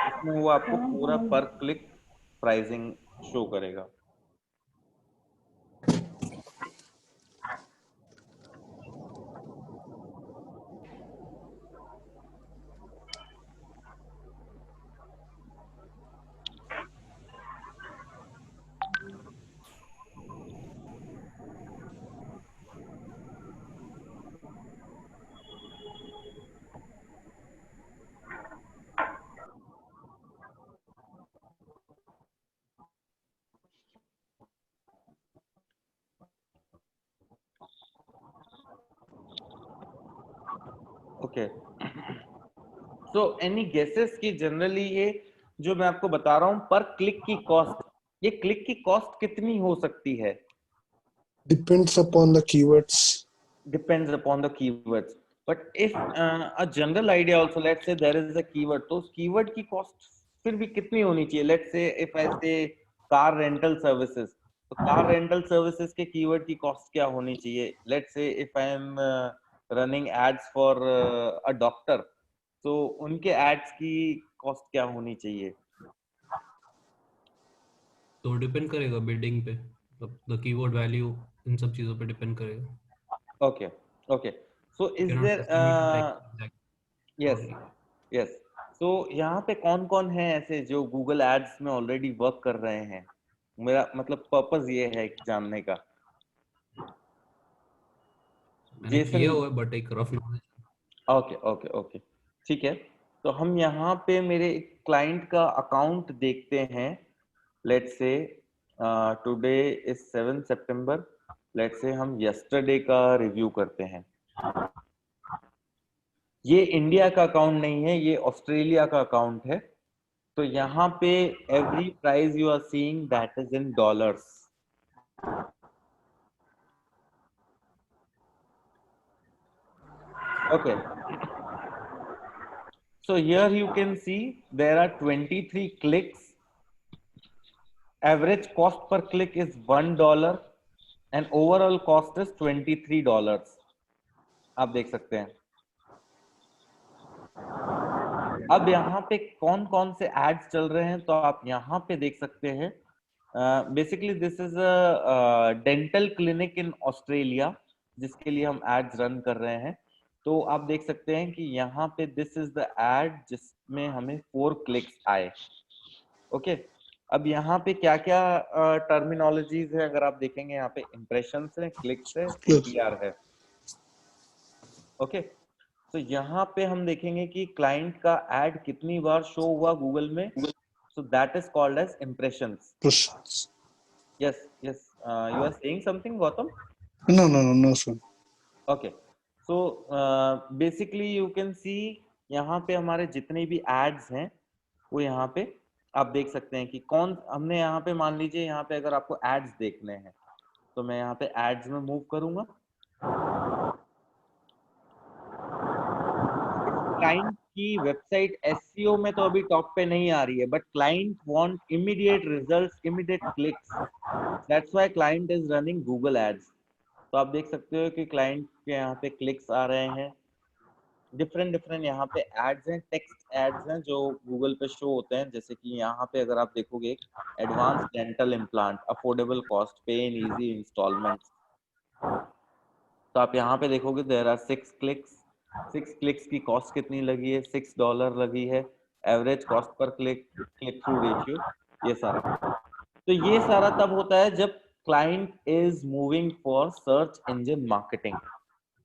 इसमें वो आपको पूरा पर क्लिक प्राइसिंग शो करेगा। ओके, सो एनी गेसेस कि जनरली ये जो मैं आपको बता रहा हूँ पर क्लिक की कॉस्ट, ये क्लिक की कॉस्ट कितनी हो सकती है? Depends upon the keywords. Depends upon the keywords, but if a general idea also, let's say there is a keyword, तो उस keyword की cost फिर भी कितनी होनी चाहिए? Let's say if I say car rental services, तो car rental services के keyword की cost क्या होनी चाहिए? Let's say if I am running ads for a doctor, तो उनके ads की cost क्या होनी चाहिए? तो डिपेंड करेगा बिल्डिंग पे, द कीवर्ड वैल्यू इन सब चीजों पे डिपेंड करेगा। Okay, okay. So is there yes, yes. So यहाँ पे कौन कौन है ऐसे जो गूगल एड्स में ऑलरेडी वर्क कर रहे हैं? मेरा मतलब पर्पस ये है जानने का। मैंने किया हुआ है बट एक rough knowledge. Okay okay okay, ठीक है। तो हम यहाँ पे मेरे क्लाइंट का अकाउंट देखते हैं। Let's say today is 7 September, let's say हम यस्टरडे का रिव्यू करते हैं। ये इंडिया का अकाउंट नहीं है, ये ऑस्ट्रेलिया का अकाउंट है। तो यहाँ पे every price you are seeing that is in dollars. Okay, so here you can see there are 23 clicks. Average cost per click is $1 and overall cost is $23. आप देख सकते हैं। अब यहाँ पे कौन कौन से एड्स चल रहे हैं तो आप यहाँ पे देख सकते हैं। Basically this is a dental clinic in Australia जिसके लिए हम एड्स रन कर रहे हैं। तो आप देख सकते हैं कि यहाँ पे दिस इज द एड जिसमें हमें 4 क्लिक्स आए। ओके, अब यहाँ पे क्या क्या टर्मिनोलॉजीज है अगर आप देखेंगे, यहाँ पे इम्प्रेशंस है, क्लिक्स है, ATR है। ओके, तो यहाँ पे हम देखेंगे कि क्लाइंट का एड कितनी बार शो हुआ गूगल में। So that is called as impressions. Yes yes, you are saying something Gautam? No sir. Okay, so basically you can see यहाँ पे हमारे जितने भी एड्स हैं वो यहाँ पे आप देख सकते हैं कि कौन हमने यहाँ पे, मान लीजिए यहाँ पे अगर आपको एड्स देखने हैं तो मैं यहाँ पे एड्स में मूव करूंगा। क्लाइंट की वेबसाइट एसईओ में तो अभी टॉप पे नहीं आ रही है, but client want immediate results, immediate clicks, that's why client is running Google ads. तो आप देख सकते हो कि क्लाइंट के यहाँ पे क्लिक्स आ रहे हैं। डिफरेंट यहाँ पे एड्स हैं, टेक्स्ट एड्स हैं जो गूगल पे शो होते हैं। जैसे कि यहाँ पे अगर आप देखोगे, advance dental implant, affordable cost, पे इन इजी इंस्टॉलमेंट्स। तो आप यहाँ पे देखोगे देयर आर 6 क्लिक्स। 6 क्लिक्स की कॉस्ट कितनी लगी है? $6 लगी है। Average cost per click, click through ratio, ये सारा। तो ये सारा तब होता है जब client is moving for search engine marketing.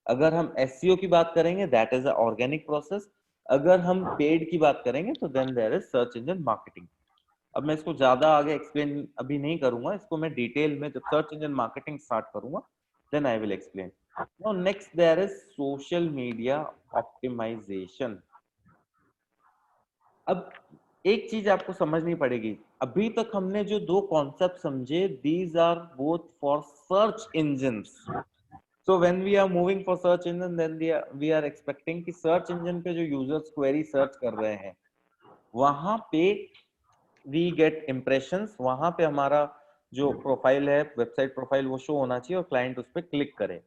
अगर हम एसईओ की बात करेंगे that is a organic process, अगर हम पेड की बात करेंगे तो then there is search engine marketing. अब मैं इसको ज्यादा आगे एक्सप्लेन अभी नहीं करूंगा, इसको मैं डिटेल में जब सर्च इंजन मार्केटिंग स्टार्ट करूंगा then I will explain. Now next there is social media optimisation. अब एक चीज आपको समझनी पड़ेगी, अभी तक हमने जो दो कॉन्सेप्ट समझे these are both for search engines. So when we are moving for search engine, then we are expecting कि search engine पे जो users query search कर रहे हैं वहां पे we get impressions, वहां पे हमारा जो प्रोफाइल है वेबसाइट प्रोफाइल वो शो होना चाहिए और क्लाइंट उस पर क्लिक करे।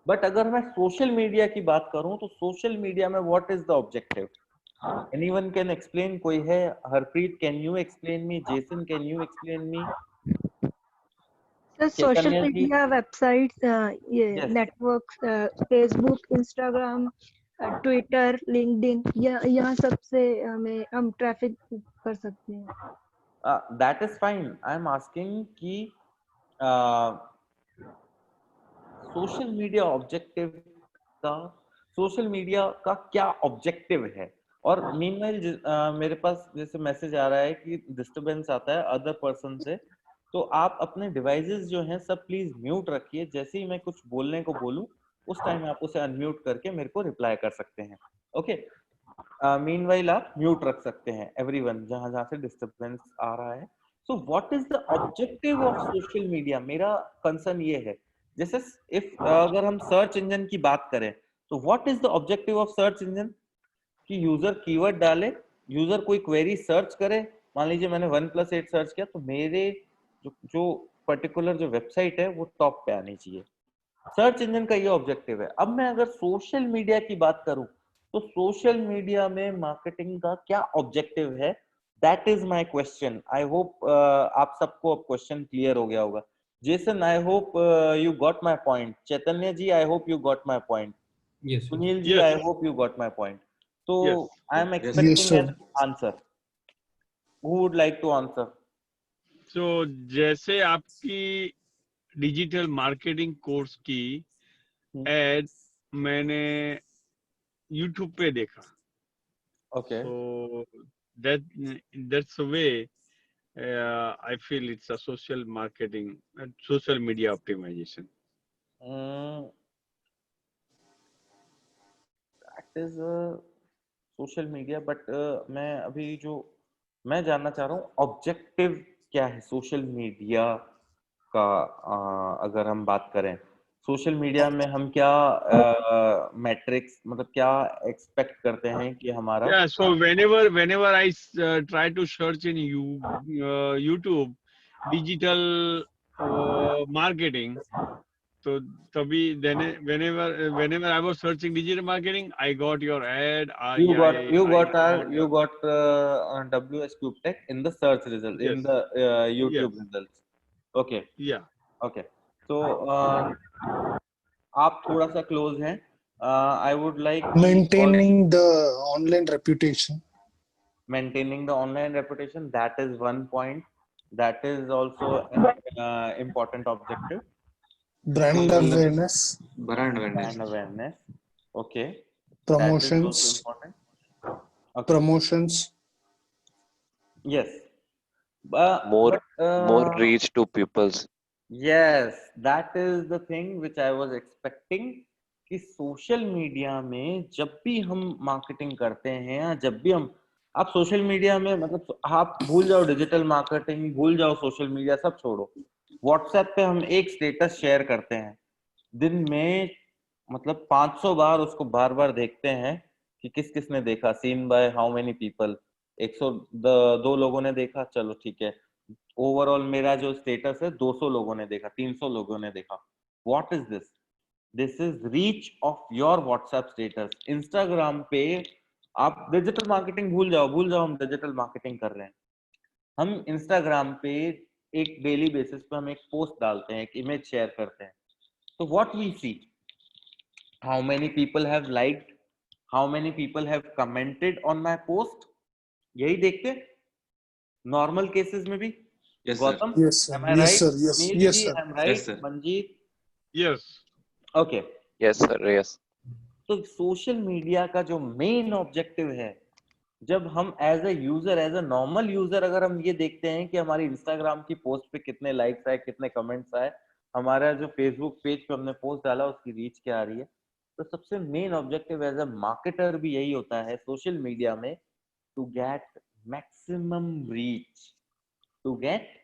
बट अगर मैं सोशल मीडिया की बात करूं तो सोशल मीडिया में what is the objective? Anyone can explain? कोई है? Harpreet can you explain me? Jason can you explain me? Sir social media websites, ये networks, Facebook, Instagram, Twitter, LinkedIn, यहाँ सबसे हम ट्रैफिक कर सकते हैं। That is fine. I am asking कि सोशल मीडिया ऑब्जेक्टिव का, सोशल मीडिया का क्या ऑब्जेक्टिव है? और मीनवाइल मेरे पास जैसे मैसेज आ रहा है कि डिस्टरबेंस आता है अदर पर्सन से, तो आप अपने डिवाइसेस जो हैं सब प्लीज म्यूट रखिए। जैसे ही मैं कुछ बोलने को बोलूं उस टाइम आप उसे अनम्यूट करके मेरे को रिप्लाई कर सकते हैं। ओके, मीनवाइल आप म्यूट रख सकते हैं एवरीवन जहां जहां से डिस्टरबेंस आ रहा है। So what is the objective of social media? मेरा कंसर्न ये है, जैसे इफ अगर हम सर्च इंजन की बात करें तो what is the objective of search engine? कि यूजर कीवर्ड डाले, यूजर कोई क्वेरी सर्च करे, मान लीजिए मैंने 1+8 सर्च किया तो मेरे जो पर्टिकुलर जो वेबसाइट है वो टॉप पे आनी चाहिए। सर्च इंजन का ये ऑब्जेक्टिव है। अब मैं अगर सोशल मीडिया की बात करूं तो सोशल मीडिया में मार्केटिंग का क्या ऑब्जेक्टिव है? That is my question. I hope आप सबको अब क्वेश्चन क्लियर हो गया होगा। Jason, I hope you got my point. Chaitanya ji, I hope you got my point. Sunil ji, I hope you got my point. तो I am expecting an answer. Who would like to answer? So जैसे आपकी digital marketing course की ad मैंने YouTube पे देखा। Okay. So that's the way I feel it's a social marketing and social media optimization. That is social media, but मैं अभी जो मैं जानना चाह रहा हूँ ऑब्जेक्टिव क्या है सोशल मीडिया का? अगर हम बात करें सोशल मीडिया में हम क्या मैट्रिक्स मतलब क्या एक्सपेक्ट करते हैं कि हमारा? Yeah, so whenever I try to search in YouTube digital marketing, so तभी whenever I was searching digital marketing, I got your ad. You got WS Cube Tech in the search result, in the YouTube results. Okay. Yeah. Okay. So आप थोड़ा सा close हैं। I would like maintaining the online reputation. Maintaining the online reputation, that is one point. That is also an important objective. Brand awareness. Brand awareness. Okay. Promotions. That is also important. Okay. Promotions. Yes. More reach to pupils. Yes, that is the thing which I was expecting कि social media में जब भी हम marketing करते हैं या जब भी हम आप सोशल मीडिया में मतलब आप भूल जाओ डिजिटल मार्केटिंग, भूल जाओ सोशल मीडिया, सब छोड़ो। व्हाट्सएप पे हम एक स्टेटस शेयर करते हैं, दिन में मतलब 500 बार उसको बार बार देखते हैं कि किस किस ने देखा, seen by how many people. 102 लोगों ने देखा, चलो ठीक है। ओवरऑल मेरा जो स्टेटस है 200 लोगों ने देखा, 300 लोगों ने देखा। What is this? This is reach of your WhatsApp status. Instagram पे आप डिजिटल मार्केटिंग भूल जाओ हम डिजिटल मार्केटिंग कर रहे हैं। हम इंस्टाग्राम पे एक डेली बेसिस पे हम एक पोस्ट डालते हैं, एक इमेज शेयर करते हैं, तो what we see, how many people have liked, how many people have commented on my post, यही देखते नॉर्मल केसेस में भी? Yes, sir. Gautam, Yes, sir. am I Yes, right? sir. Yes. Sunil Yes, ji, sir. I'm right? Yes, sir. Manjeet? Yes. Okay. Yes, sir. Yes. तो social media का जो main objective है, जब हम as a user, as a normal user अगर हम ये देखते हैं कि हमारी इंस्टाग्राम की पोस्ट पे कितने लाइक्स आए, कितने कमेंट्स आए, हमारा जो फेसबुक पेज पे हमने पोस्ट डाला उसकी रीच क्या आ रही है, तो सबसे main objective as a marketer भी यही होता है सोशल मीडिया में, to get maximum reach, to get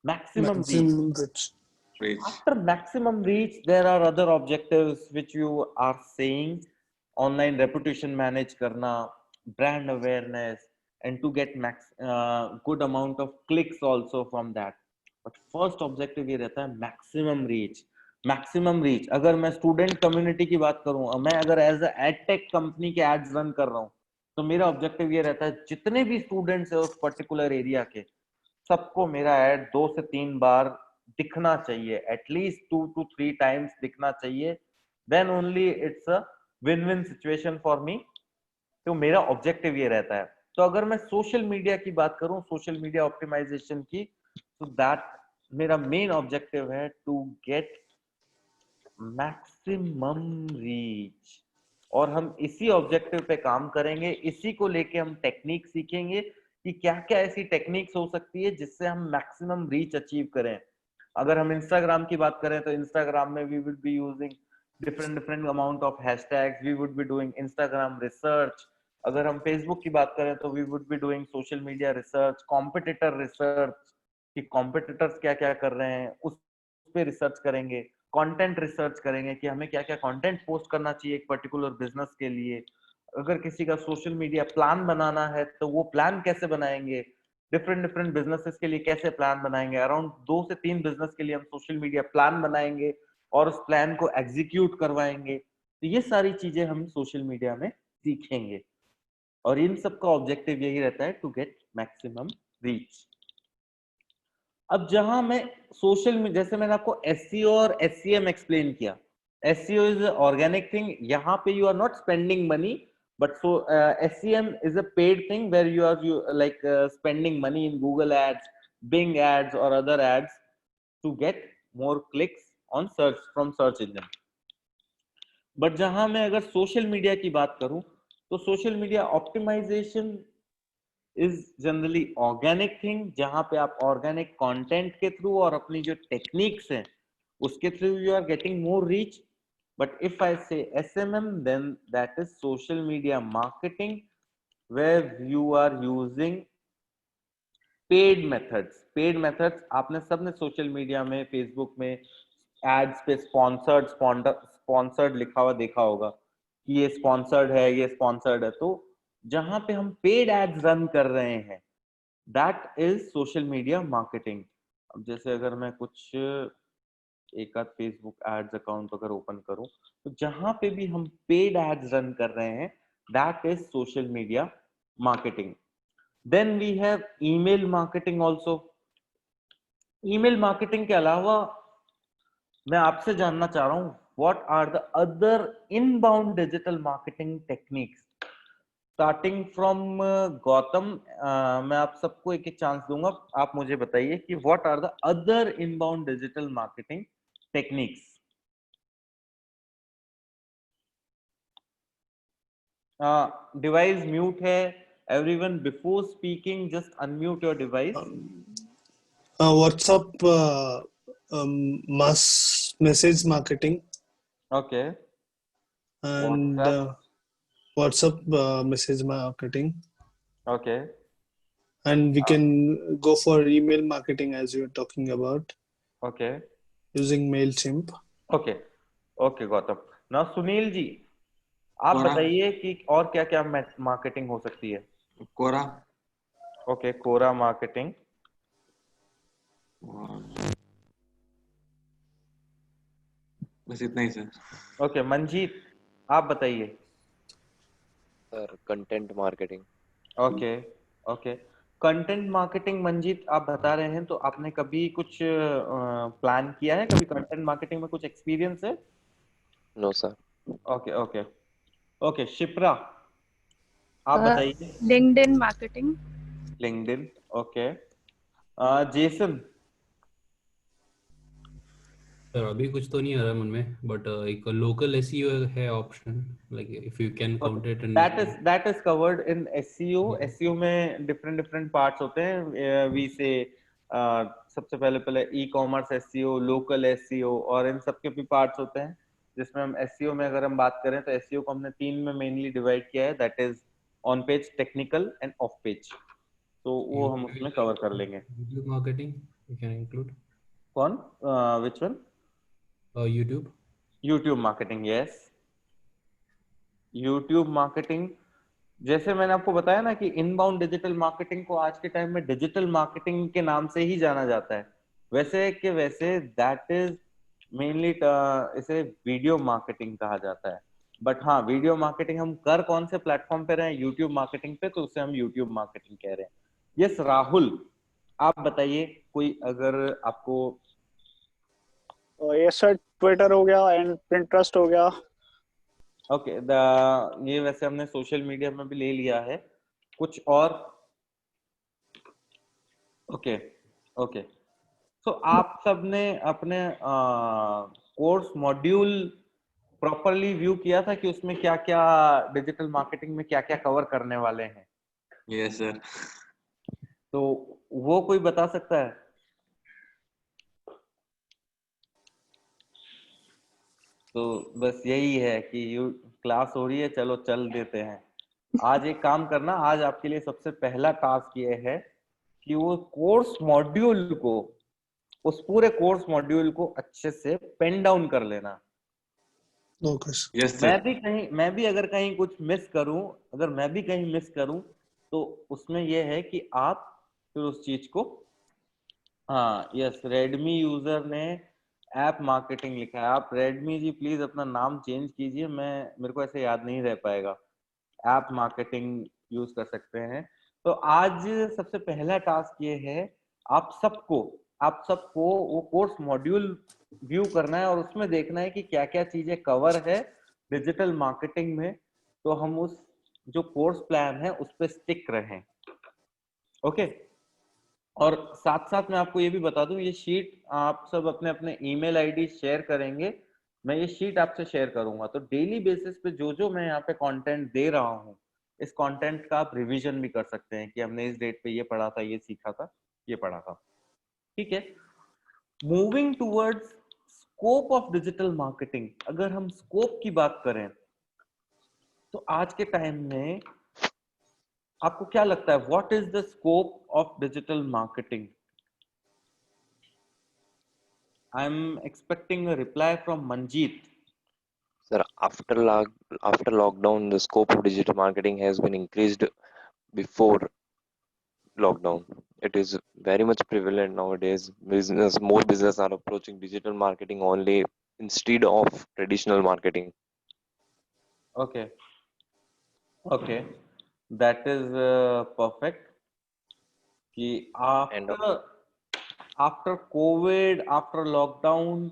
maximum reach. Maximum reach. Reach. After maximum reach, there are other objectives which you are saying: online reputation manage करना, brand awareness, and to get good amount of clicks also from that. But first objective ये रहता है maximum reach. Maximum reach. अगर मैं student community की बात करूँ, मैं अगर as a ad tech company के ads run कर रहा हूँ, तो मेरा objective ये रहता है जितने भी students है उस particular area के, सबको मेरा एड 2 से 3 बार दिखना चाहिए, एटलीस्ट 2 to 3 टाइम्स दिखना चाहिए, then only it's a win win situation for me. तो मेरा ऑब्जेक्टिव ये रहता है। तो अगर मैं सोशल मीडिया की बात करूं, सोशल मीडिया ऑप्टिमाइजेशन की, तो दैट मेरा मेन ऑब्जेक्टिव है टू गेट मैक्सिमम रीच, और हम इसी ऑब्जेक्टिव पे काम करेंगे, इसी को लेके हम टेक्निक सीखेंगे कि क्या क्या ऐसी टेक्निक्स हो सकती है जिससे हम मैक्सिमम रीच अचीव करें। अगर हम इंस्टाग्राम की बात करें तो इंस्टाग्राम में we would be using different amount of hashtags, we would be doing Instagram research. अगर हम फेसबुक की बात करें तो we would be doing social media research, competitor research, कि कॉम्पिटिटर्स क्या क्या कर रहे हैं उस पे रिसर्च करेंगे, कंटेंट रिसर्च करेंगे कि हमें क्या क्या कंटेंट पोस्ट करना चाहिए एक पर्टिकुलर बिजनेस के लिए। अगर किसी का सोशल मीडिया प्लान बनाना है तो वो प्लान कैसे बनाएंगे, डिफरेंट बिजनेसेस के लिए कैसे प्लान बनाएंगे, अराउंड 2 से 3 बिजनेस के लिए हम सोशल मीडिया प्लान बनाएंगे और उस प्लान को एग्जीक्यूट करवाएंगे। तो ये सारी चीजें हम सोशल मीडिया में सीखेंगे, और इन सब का ऑब्जेक्टिव यही रहता है टू गेट मैक्सिमम रीच। अब जहां मैं सोशल में, जैसे मैंने आपको एसईओ और एससीएम एक्सप्लेन किया, एसईओ इज ऑर्गेनिक थिंग, यहाँ पे you are not spending money, but so SEM is a paid thing where you are like spending money in Google ads, Bing ads or other ads to get more clicks on search from search engine. But जहां मैं अगर social media की बात करूं तो social media optimisation is generally organic thing, जहां पे आप ऑर्गेनिक कंटेंट के थ्रू और अपनी जो टेक्निक्स हैं उसके through you are getting more reach. But if I say SMM, then that is social media marketing, where you are using paid methods. Paid methods आपने सबने सोशल मीडिया में, Facebook में एड्स पे स्पॉन्सर्ड लिखा हुआ देखा होगा कि ये स्पॉन्सर्ड है, ये स्पॉन्सर्ड है। तो जहां पे हम पेड एड्स रन कर रहे हैं, that is social media marketing. अब जैसे अगर मैं कुछ एक आध फेसबुक एड्स अकाउंट अगर ओपन करूं तो जहां पे भी हम पेड एड्स रन कर रहे हैं, that is social media marketing. Then we have email marketing also. Email marketing के अलावा मैं आपसे जानना चाह रहा हूं what are the other inbound digital marketing techniques, starting from Gautam. मैं आप सबको एक एक चांस दूंगा, आप मुझे बताइए कि what are the other inbound digital marketing techniques. Device mute है everyone, before speaking just unmute your device. WhatsApp mass message marketing. Okay. And WhatsApp message marketing. Okay. And we can go for email marketing as you were talking about. Okay. Using MailChimp. Okay. Okay, Gautam. Now Sunil ji, आप बताइए कि और क्या क्या marketing हो सकती है। कोरा। Okay, कोरा marketing. बस इतना ही सर। ओके, मंजीत आप बताइए। Sir content marketing. Okay okay, content marketing Manjeet आप बता रहे हैं, तो आपने कभी कुछ प्लान किया है, कभी कंटेंट मार्केटिंग में कुछ एक्सपीरियंस है? No sir. Okay okay okay, Shipra आप बताइए। LinkedIn marketing. LinkedIn, okay. Jason? Sir अभी कुछ तो नहीं आ रहा मन में, बट एक लोकल एसईओ है option, like if you can count it in that is covered in SEO। SEO में different parts होते हैं। वी से सबसे पहले e commerce SEO, local SEO, और इन सब के भी पार्ट्स होते हैं, जिसमें हम SEO में अगर हम बात करें तो SEO को हमने 3 में मेनली डिवाइड किया है, that is on page, technical and off page. तो वो हम उसमें कवर कर लेंगे। YouTube marketing you can include. कौन? Which one? YouTube marketing, yes. YouTube marketing, जैसे मैंने आपको बताया ना कि इनबाउंड डिजिटल मार्केटिंग को आज के टाइम में डिजिटल मार्केटिंग के नाम से ही जाना जाता है, वैसे दैट इज मेनली इसे वीडियो मार्केटिंग कहा जाता है। बट हाँ, वीडियो मार्केटिंग हम कर कौन से प्लेटफॉर्म पे रहे हैं? यूट्यूब मार्केटिंग पे, तो उसे हम यूट्यूब मार्केटिंग कह रहे हैं। यस राहुल, आप बताइए कोई अगर आपको। ये सर ट्विटर हो गया एंड पिंटरेस्ट हो गया। ओके, ये वैसे हमने सोशल मीडिया में भी ले लिया है। कुछ और? ओके ओके, तो आप सबने अपने कोर्स मॉड्यूल प्रॉपरली व्यू किया था कि उसमें क्या क्या डिजिटल मार्केटिंग में क्या क्या कवर करने वाले हैं? Yes sir. तो वो कोई बता सकता है? तो बस यही है कि क्लास हो रही है, चलो चल देते हैं। आज एक काम करना, आज आपके लिए सबसे पहला टास्क ये है कि वो कोर्स मॉड्यूल को, उस पूरे कोर्स मॉड्यूल को अच्छे से पेन डाउन कर लेना। Yes sir. मैं भी अगर कहीं कुछ मिस करूं, तो उसमें यह है कि आप फिर उस चीज को, हाँ यस, रेडमी यूजर ने ऐप मार्केटिंग लिखा है। आप रेडमी जी प्लीज अपना नाम चेंज कीजिए, मेरे को ऐसे याद नहीं रह पाएगा। ऐप मार्केटिंग यूज कर सकते हैं। तो आज सबसे पहला टास्क ये है, आप सबको वो कोर्स मॉड्यूल व्यू करना है और उसमें देखना है कि क्या क्या चीजें कवर है डिजिटल मार्केटिंग में, तो हम उस जो कोर्स प्लान है उस पर स्टिक रहें। ओके, और साथ साथ मैं आपको ये भी बता दूं, ये शीट आप सब अपने अपने ईमेल आईडी शेयर करेंगे, मैं ये शीट आपसे शेयर करूंगा। तो डेली बेसिस पे जो मैं यहाँ पे कंटेंट दे रहा हूँ, इस कंटेंट का आप रिवीजन भी कर सकते हैं कि हमने इस डेट पे ये पढ़ा था, ये सीखा था, ये पढ़ा था। ठीक है, moving towards scope of digital marketing. अगर हम स्कोप की बात करें तो आज के टाइम में आपको क्या लगता है, what is the scope of digital marketing? I am expecting a reply from Manjeet. Sir, after lockdown, the scope of digital marketing has been increased. Before lockdown, it is very much prevalent nowadays. More business are approaching digital marketing only instead of traditional marketing. Okay, that is perfect. कि after COVID, after lockdown,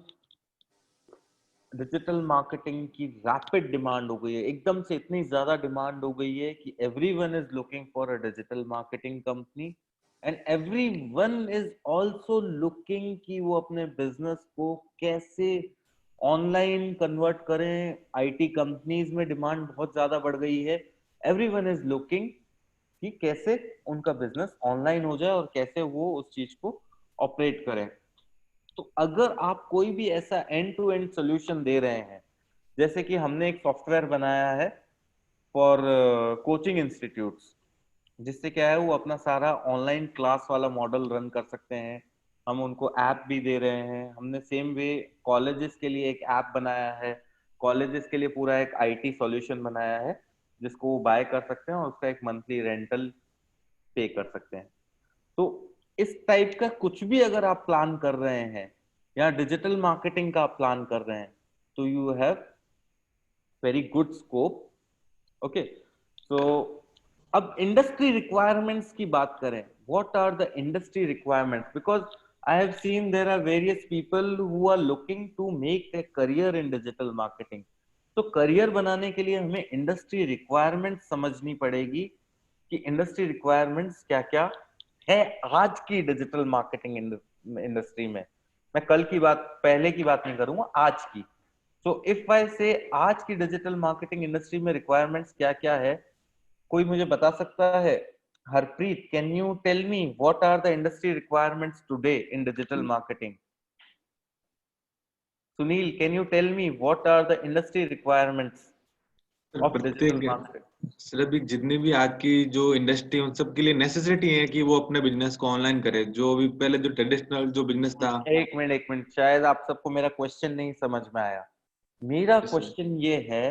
digital marketing की rapid demand हो गई है, एकदम से इतनी ज्यादा demand हो गई है कि everyone is looking for a digital marketing company, and everyone is also looking कि वो अपने बिजनेस को कैसे ऑनलाइन कन्वर्ट करें। आईटी कंपनीज में डिमांड बहुत ज्यादा बढ़ गई है, एवरीवन इज लुकिंग कि कैसे उनका बिजनेस ऑनलाइन हो जाए और कैसे वो उस चीज को ऑपरेट करें। तो अगर आप कोई भी ऐसा एंड टू एंड सोल्यूशन दे रहे हैं, जैसे कि हमने एक सॉफ्टवेयर बनाया है फॉर कोचिंग इंस्टीट्यूट्स, जिससे क्या है वो अपना सारा ऑनलाइन क्लास वाला मॉडल रन कर सकते हैं, हम उनको ऐप भी दे रहे हैं। हमने सेम वे कॉलेजेस के लिए एक ऐप बनाया है, कॉलेजेस के लिए पूरा एक आईटी सॉल्यूशन बनाया है जिसको वो बाय कर सकते हैं और उसका एक मंथली रेंटल पे कर सकते हैं। तो इस टाइप का कुछ भी अगर आप प्लान कर रहे हैं या डिजिटल मार्केटिंग का आप प्लान कर रहे हैं, तो you have very good scope. Okay, so अब इंडस्ट्री रिक्वायरमेंट्स की बात करें, what are the industry requirements? Because I have seen there are various people who are looking to make a career in digital marketing. तो career बनाने के लिए हमें industry requirement समझनी पड़ेगी कि इंडस्ट्री रिक्वायरमेंट्स क्या क्या है आज की डिजिटल मार्केटिंग इंडस्ट्री में। मैं कल की बात, पहले की बात नहीं करूंगा, आज की। सो इफ आई से आज की डिजिटल मार्केटिंग इंडस्ट्री में रिक्वायरमेंट्स क्या क्या है, कोई मुझे बता सकता है? Harpreet, can you tell me what are the industry requirements today in digital marketing? Sunil, can you tell me what are the industry requirements of digital marketing? सिर्फ जितनी भी आज की जो इंडस्ट्री उन सब के लिए नेसेसिटी है कि वो अपने बिजनेस को ऑनलाइन करे। जो भी पहले जो ट्रेडिशनल जो बिजनेस था। एक मिनट, शायद आप सबको मेरा क्वेश्चन नहीं समझ में आया। मेरा क्वेश्चन ये है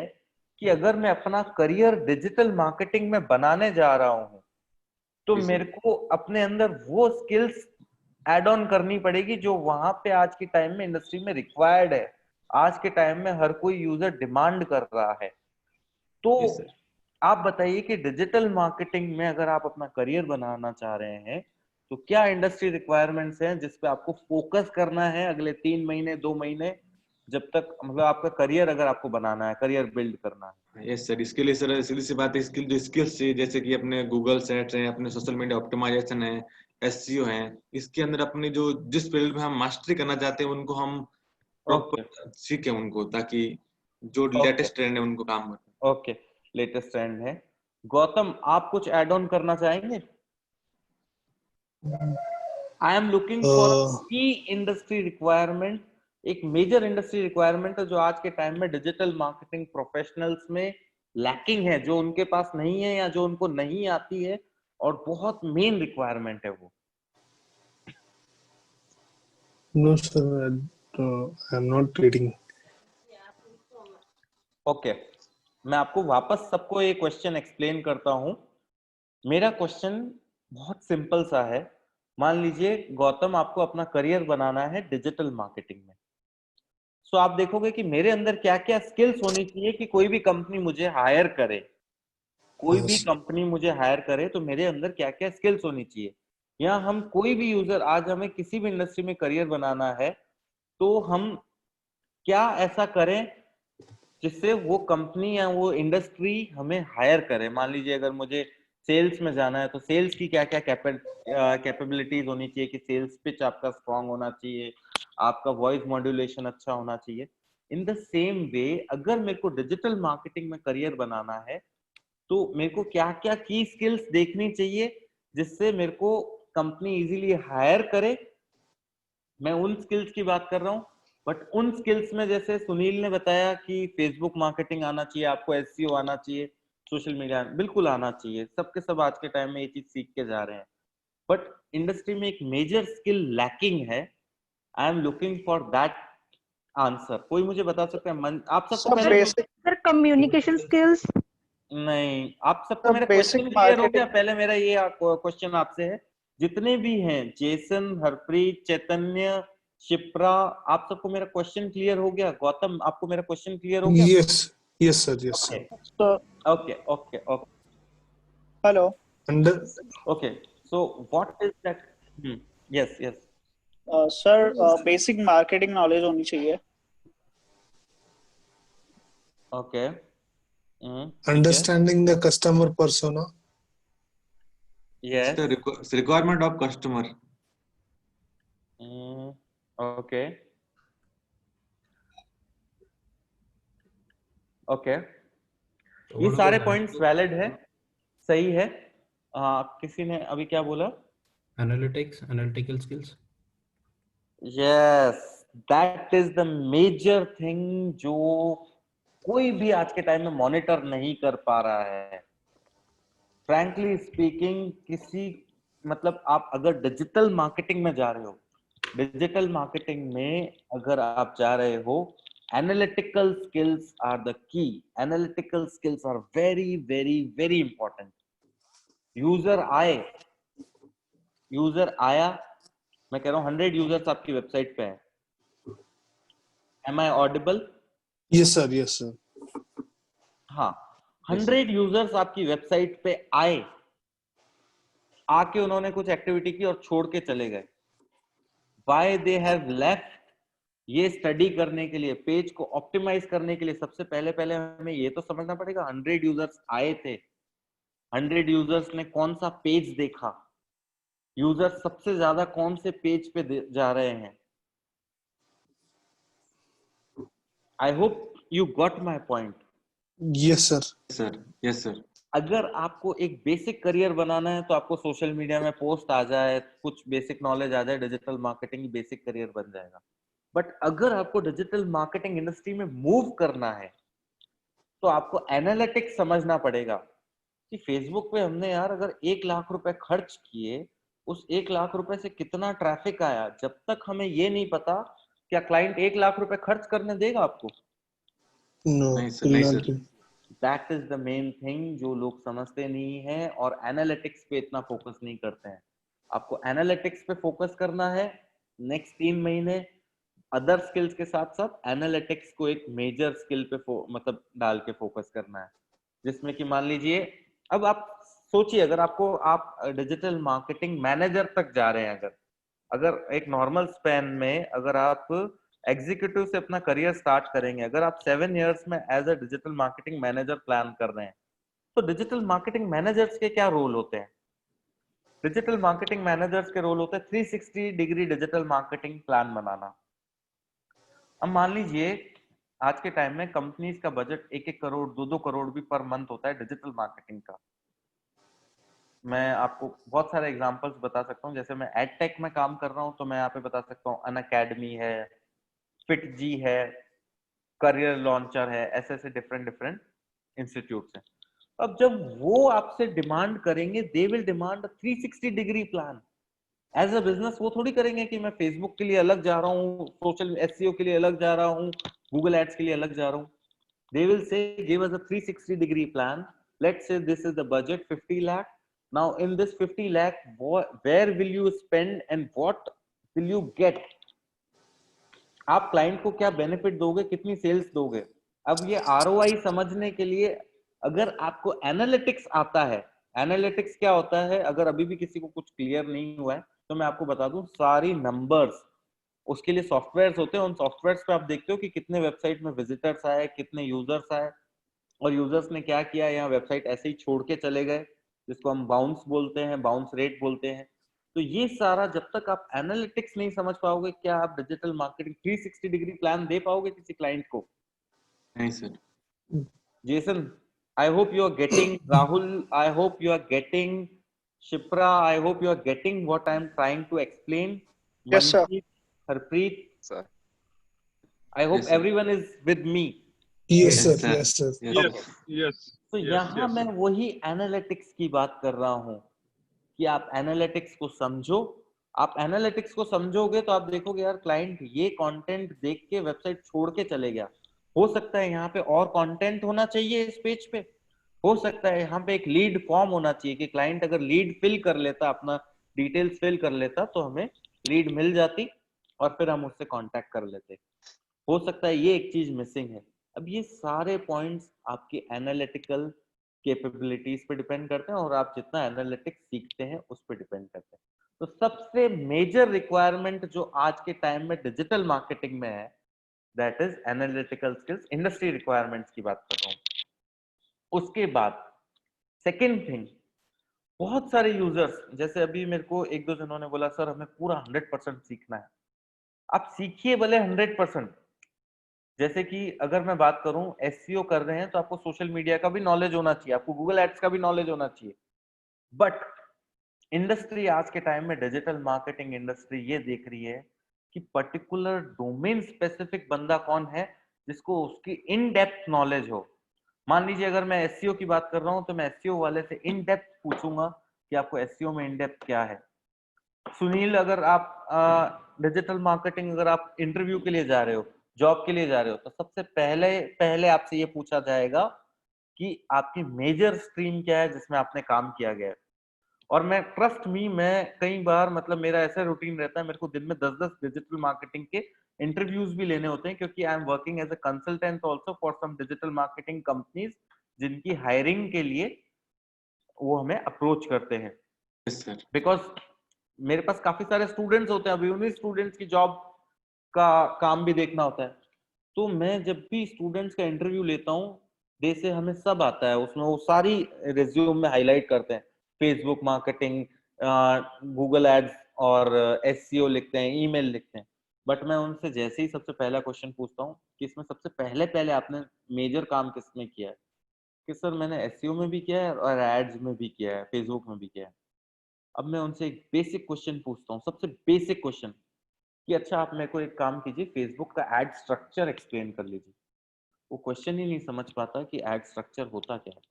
कि अगर मैं अपना करियर डिजिटल मार्केटिंग में बनाने जा रहा हूँ तो मेरे को अपने अंदर वो स्किल्स एड ऑन करनी पड़ेगी जो वहां पे आज के टाइम में इंडस्ट्री में रिक्वायर्ड है, आज के टाइम में हर कोई यूजर डिमांड कर रहा है। तो आप बताइए कि डिजिटल मार्केटिंग में अगर आप अपना करियर बनाना चाह रहे हैं तो क्या इंडस्ट्री रिक्वायरमेंट्स हैं जिस पे आपको फोकस करना है अगले 3 महीने 2 महीने, जब तक मतलब आपका करियर अगर आपको बनाना है, करियर बिल्ड करना है? यस सर, इसके लिए सर सीधी सी बात है, स्किल्स चाहिए, जैसे कि अपने गूगल सेट्स हैं, अपने सोशल मीडिया ऑप्टिमाइजेशन है, एसईओ है। इसके अंदर अपने जो जिस फील्ड में हम मास्टरी करना चाहते हैं उनको हम प्रॉपर सीखें उनको, ताकि जो लेटेस्ट ट्रेंड है उनको काम करें। ओके, लेटेस्ट ट्रेंड है। गौतम, आप कुछ ऐड ऑन करना चाहेंगे? आई एम लुकिंग फॉर की इंडस्ट्री रिक्वायरमेंट, एक मेजर इंडस्ट्री रिक्वायरमेंट है जो आज के टाइम में डिजिटल मार्केटिंग प्रोफेशनल्स में लैकिंग है, जो उनके पास नहीं है या जो उनको नहीं आती है, और बहुत मेन रिक्वायरमेंट है वो। No sir, I am not reading. Okay, मैं आपको वापस सबको ये क्वेश्चन एक्सप्लेन करता हूं। मेरा क्वेश्चन बहुत सिंपल सा है। मान लीजिए गौतम, आपको अपना करियर बनाना है डिजिटल मार्केटिंग में। सो आप देखोगे कि मेरे अंदर क्या क्या स्किल्स होनी चाहिए कि कोई भी कंपनी मुझे हायर करे, कोई भी कंपनी मुझे हायर करे तो मेरे अंदर क्या क्या स्किल्स होनी चाहिए। या हम कोई भी यूजर, आज हमें किसी भी इंडस्ट्री में करियर बनाना है तो हम क्या ऐसा करें जिससे वो कंपनी या वो इंडस्ट्री हमें हायर करे। मान लीजिए अगर मुझे सेल्स में जाना है तो सेल्स की क्या क्या कैपेबिलिटीज होनी चाहिए कि सेल्स पिच आपका स्ट्रांग होना चाहिए, आपका वॉइस मॉड्यूलेशन अच्छा होना चाहिए। इन द सेम वे अगर मेरे को डिजिटल मार्केटिंग में करियर बनाना है तो मेरे को क्या क्या की स्किल्स देखनी चाहिए जिससे मेरे को कंपनी इजीली हायर करे। मैं उन स्किल्स की बात कर रहा हूँ, बट उन स्किल्स में जैसे सुनील ने बताया कि फेसबुक मार्केटिंग आना चाहिए, आपको एसईओ आना चाहिए, सोशल मीडिया बिल्कुल आना चाहिए, सबके सब आज के टाइम में ये चीज सीख के जा रहे हैं। बट इंडस्ट्री में एक मेजर स्किल लैकिंग है। I am looking for that answer. कोई मुझे बता सकता है? आप सबको पहले सर कम्युनिकेशन स्किल्स। नहीं, आप सबको मेरा क्वेश्चन क्लियर हो गया? पहले मेरा ये क्वेश्चन आपसे है, जितने भी हैं, जेसन, हरप्रीत, चैतन्य, शिप्रा, आप सबको मेरा क्वेश्चन क्लियर हो गया? गौतम, आपको मेरा क्वेश्चन क्लियर हो गया? Yes sir, yes sir. Okay. Hello. Okay, so what is that? Yes. Sir, basic marketing knowledge होनी चाहिए. Okay. Understanding the customer persona. Yes. The requirement of customer. Okay. ये सारे पॉइंट्स वैलिड है, सही है। किसी ने अभी क्या बोला? Analytical skills. Yes, that is the major thing जो कोई भी आज के टाइम में मॉनिटर नहीं कर पा रहा है। फ्रैंकली स्पीकिंग, किसी मतलब आप अगर डिजिटल मार्केटिंग में जा रहे हो, डिजिटल मार्केटिंग में अगर आप जा रहे हो, analytical skills are the key. Analytical skills are very very very important. User आया, मैं कह रहा हूँ 100 यूजर्स आपकी वेबसाइट पे हैं। Am I audible? Yes sir. हाँ, 100 यूजर्स आपकी वेबसाइट पे आए, आके उन्होंने कुछ एक्टिविटी की और छोड़ के चले गए। Why they have left? ये स्टडी करने के लिए, पेज को ऑप्टिमाइज करने के लिए सबसे पहले हमें ये तो समझना पड़ेगा 100 यूजर्स आए थे, 100 यूजर्स ने कौन सा पेज देखा, यूजर सबसे ज्यादा कौन से पेज पे जा रहे हैं। आई hope you got my point. Yes, sir. Yes sir. अगर आपको एक बेसिक करियर बनाना है तो आपको सोशल मीडिया में पोस्ट आ जाए, कुछ बेसिक नॉलेज आ जाए, डिजिटल मार्केटिंग बेसिक करियर बन जाएगा। बट अगर आपको डिजिटल मार्केटिंग इंडस्ट्री में मूव करना है तो आपको एनालिटिक्स समझना पड़ेगा कि फेसबुक पे हमने यार अगर 1 लाख रुपए खर्च किए, उस 1 लाख रुपए से कितना ट्रैफिक आया, जब तक हमें ये नहीं पता क्या क्लाइंट 1 लाख रुपए खर्च करने देगा आपको? No, नहीं सर, will नहीं not sir. be. That is the main thing जो लोग समझते नहीं है और एनालिटिक्स पे इतना फोकस नहीं करते हैं। आपको एनालिटिक्स पे फोकस करना है नेक्स्ट 3 महीने, अदर स्किल्स के साथ साथ एनालिटिक्स को एक मेजर स्किल पे मतलब डाल के फोकस करना है, जिसमें कि मान लीजिए अब आप सोचिए अगर आप डिजिटल मार्केटिंग मैनेजर तक जा रहे हैं, अगर एक नॉर्मल स्पैन में अगर आप एग्जीक्यूटिव से अपना करियर स्टार्ट करेंगे, अगर आप 7 इयर्स में as a digital marketing manager plan कर रहे हैं, तो डिजिटल मार्केटिंग मैनेजर्स के क्या रोल होते हैं? डिजिटल मार्केटिंग मैनेजर्स के रोल होते हैं 360 डिग्री डिजिटल मार्केटिंग प्लान बनाना। अब मान लीजिए आज के टाइम में कंपनीज का बजट 1-1 करोड़ 2-2 करोड़ भी पर मंथ होता है डिजिटल मार्केटिंग का। मैं आपको बहुत सारे एग्जांपल्स बता सकता हूँ, जैसे मैं एड टेक में काम कर रहा हूँ तो मैं यहाँ पे बता सकता हूँ अनअकैडमी है, फिट जी है, करियर लॉन्चर है, ऐसे ऐसे डिफरेंट इंस्टीट्यूट्स हैं। अब जब वो आपसे डिमांड करेंगे, they will demand 360 degree plan. As a business वो थोड़ी करेंगे कि मैं फेसबुक के लिए अलग जा रहा हूँ, सोशल एसईओ के लिए अलग जा रहा हूँ, गूगल एड्स के लिए अलग जा रहा हूँ। They will say give us a 360 degree plan. Let's say this is the budget 50 lakh. Now in this 50 lakh, where will you spend and what will you get? आप क्लाइंट को क्या benefit दोगे, कितनी सेल्स दोगे? अब ये ROI समझने के लिए अगर आपको एनालिटिक्स आता है, एनालिटिक्स क्या होता है, अगर अभी भी किसी को कुछ क्लियर नहीं हुआ है तो मैं आपको बता दूं, सारी नंबर्स उसके लिए सॉफ्टवेयर्स होते हैं। उन सॉफ्टवेयर्स पे आप देखते हो कि कितने वेबसाइट में विजिटर्स आए, कितने यूजर्स आए और यूजर्स ने क्या किया, यहाँ वेबसाइट ऐसे ही छोड़ के चले गए, जिसको हम बाउंस बोलते हैं, बाउंस रेट बोलते हैं। तो ये सारा जब तक आप एनालिटिक्स नहीं समझ पाओगे, क्या आप डिजिटल मार्केटिंग 360 डिग्री प्लान दे पाओगे किसी क्लाइंट को? नहीं sir. Jason, I hope you are getting, Rahul I hope you are getting, Shipra I hope you are getting what I am trying to explain, Yes, sir. Manjeet, Harpreet, sir. I hope Yes, sir. Everyone is with me. Yes, Yes, sir. sir. Yes, sir. Yes, yes, तो yes, यहाँ yes. मैं वही analytics की बात कर रहा हूँ कि आप एनालिटिक्स को समझो। आप एनालिटिक्स को समझोगे तो आप देखोगे यार क्लाइंट ये कंटेंट देख के वेबसाइट छोड़ के चले गया, हो सकता है यहाँ पे और कंटेंट होना चाहिए इस पेज पे, हो सकता है यहाँ पे एक लीड फॉर्म होना चाहिए कि क्लाइंट अगर लीड फिल कर लेता, अपना डिटेल्स फिल कर लेता तो हमें लीड मिल जाती और फिर हम उससे कांटेक्ट कर लेते। हो सकता है ये एक चीज मिसिंग है। अब ये सारे पॉइंट्स आपकी एनालिटिकल कैपेबिलिटीज पे डिपेंड करते हैं और आप जितना एनालिटिक्स सीखते हैं उस पर डिपेंड करते हैं। तो सबसे मेजर रिक्वायरमेंट जो आज के टाइम में डिजिटल मार्केटिंग में है, that is analytical skills. Industry requirements की बात कर रहा हूँ। उसके बाद सेकेंड थिंग, बहुत सारे यूजर्स, जैसे अभी मेरे को 1-2 जनों ने बोला सर हमें पूरा 100% सीखना है। आप सीखिए भले 100%। जैसे कि अगर मैं बात करूं एसईओ कर रहे हैं तो आपको सोशल मीडिया का भी नॉलेज होना चाहिए, आपको गूगल एड्स का भी नॉलेज होना चाहिए। बट इंडस्ट्री आज के टाइम में, डिजिटल मार्केटिंग इंडस्ट्री ये देख रही है कि पर्टिकुलर डोमेन स्पेसिफिक बंदा कौन है जिसको उसकी इन डेप्थ नॉलेज हो। मान लीजिए अगर मैं एसईओ की बात कर रहा हूं तो मैं एसईओ वाले से इन डेप्थ पूछूंगा कि आपको एसईओ में इन डेप्थ क्या है। सुनील, अगर आप डिजिटल मार्केटिंग, अगर आप इंटरव्यू के लिए जा रहे हो, जॉब के लिए जा रहे हो, तो सबसे पहले आपसे ये पूछा जाएगा कि आपकी मेजर स्ट्रीम क्या है जिसमें आपने काम किया गया है। और मैं ट्रस्ट मी, मैं कई बार मतलब मेरा ऐसा रूटीन रहता है, मेरे को दिन में 10-10 डिजिटल मार्केटिंग के इंटरव्यूज भी लेने होते हैं, क्योंकि I am working as a consultant also for some digital marketing companies जिनकी हायरिंग के लिए वो हमें अप्रोच करते हैं। Yes, sir. बिकॉज मेरे पास काफी सारे स्टूडेंट्स होते हैं, अभी उन्हीं स्टूडेंट्स की जॉब का काम भी देखना होता है। तो मैं जब भी स्टूडेंट्स का इंटरव्यू लेता हूँ, डे से हमें सब आता है, उसमें वो सारी रिज्यूम में हाईलाइट करते हैं, फेसबुक मार्केटिंग, गूगल एड्स और एसईओ लिखते हैं, ईमेल लिखते हैं। बट मैं उनसे जैसे ही सबसे पहला क्वेश्चन पूछता हूँ कि इसमें सबसे पहले आपने मेजर काम किसमें किया है, कि सर मैंने एसईओ में भी किया है और एड्स में भी किया है, फेसबुक में भी किया है। अब मैं उनसे एक बेसिक क्वेश्चन पूछता हूँ, सबसे बेसिक क्वेश्चन, कि अच्छा आप मेरे को एक काम कीजिए, फेसबुक का एड स्ट्रक्चर एक्सप्लेन कर लीजिए। वो क्वेश्चन ही नहीं समझ पाता कि एड स्ट्रक्चर होता क्या है।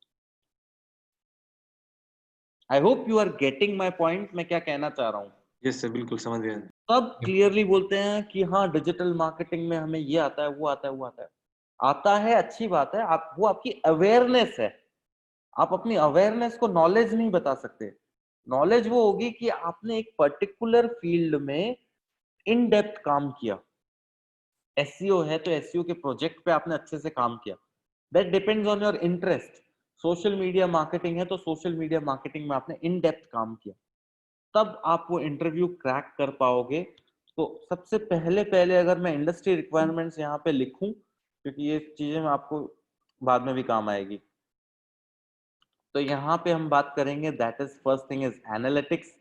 I hope you are getting my point, मैं क्या कहना चाह रहा हूँ। यस सर, बिल्कुल समझ गया। सब क्लियरली बोलते हैं कि हाँ डिजिटल मार्केटिंग में हमें ये आता है, वो आता है, वो आता है, अच्छी बात है। आप वो आपकी अवेयरनेस है, आप अपनी अवेयरनेस को नॉलेज नहीं बता सकते। नॉलेज वो होगी कि आपने एक पर्टिकुलर फील्ड में इन डेप्थ काम किया। एसईओ है तो एसईओ के प्रोजेक्ट पे आपने अच्छे से काम किया, that depends on your interest. Social media marketing है तो सोशल मीडिया मार्केटिंग में आपने इन डेप्थ काम किया, तब आप वो इंटरव्यू क्रैक कर पाओगे। तो सबसे पहले अगर मैं इंडस्ट्री रिक्वायरमेंट्स यहाँ पे लिखूं, क्योंकि ये चीजें आपको बाद में भी काम आएगी, तो यहाँ पे हम बात करेंगे, that is first thing is analytics.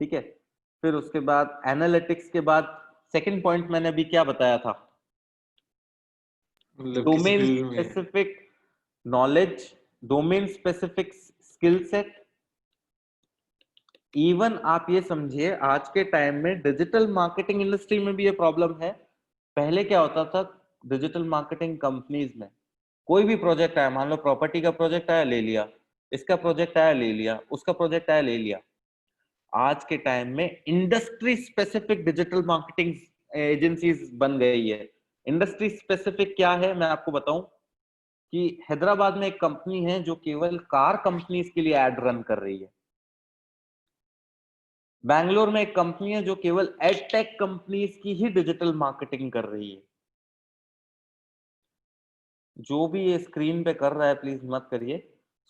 ठीक है, फिर उसके बाद एनालिटिक्स के बाद सेकंड पॉइंट मैंने अभी क्या बताया था, domain specific knowledge, domain specific skill set. Even आप ये समझिए आज के टाइम में डिजिटल मार्केटिंग इंडस्ट्री में भी ये प्रॉब्लम है। पहले क्या होता था, डिजिटल मार्केटिंग कंपनीज में कोई भी प्रोजेक्ट आया, मान लो प्रॉपर्टी का प्रोजेक्ट आया ले लिया, इसका प्रोजेक्ट आया ले लिया, उसका प्रोजेक्ट आया ले लिया। आज के टाइम में industry specific digital marketing agencies बन गई है। इंडस्ट्री स्पेसिफिक क्या है मैं आपको बताऊं, कि हैदराबाद में एक कंपनी है जो केवल कार कंपनीज के लिए एड रन कर रही है। बैंगलोर में एक कंपनी है जो केवल एडटेक कंपनीज की ही डिजिटल मार्केटिंग कर रही है। जो भी ये स्क्रीन पे कर रहा है प्लीज मत करिए।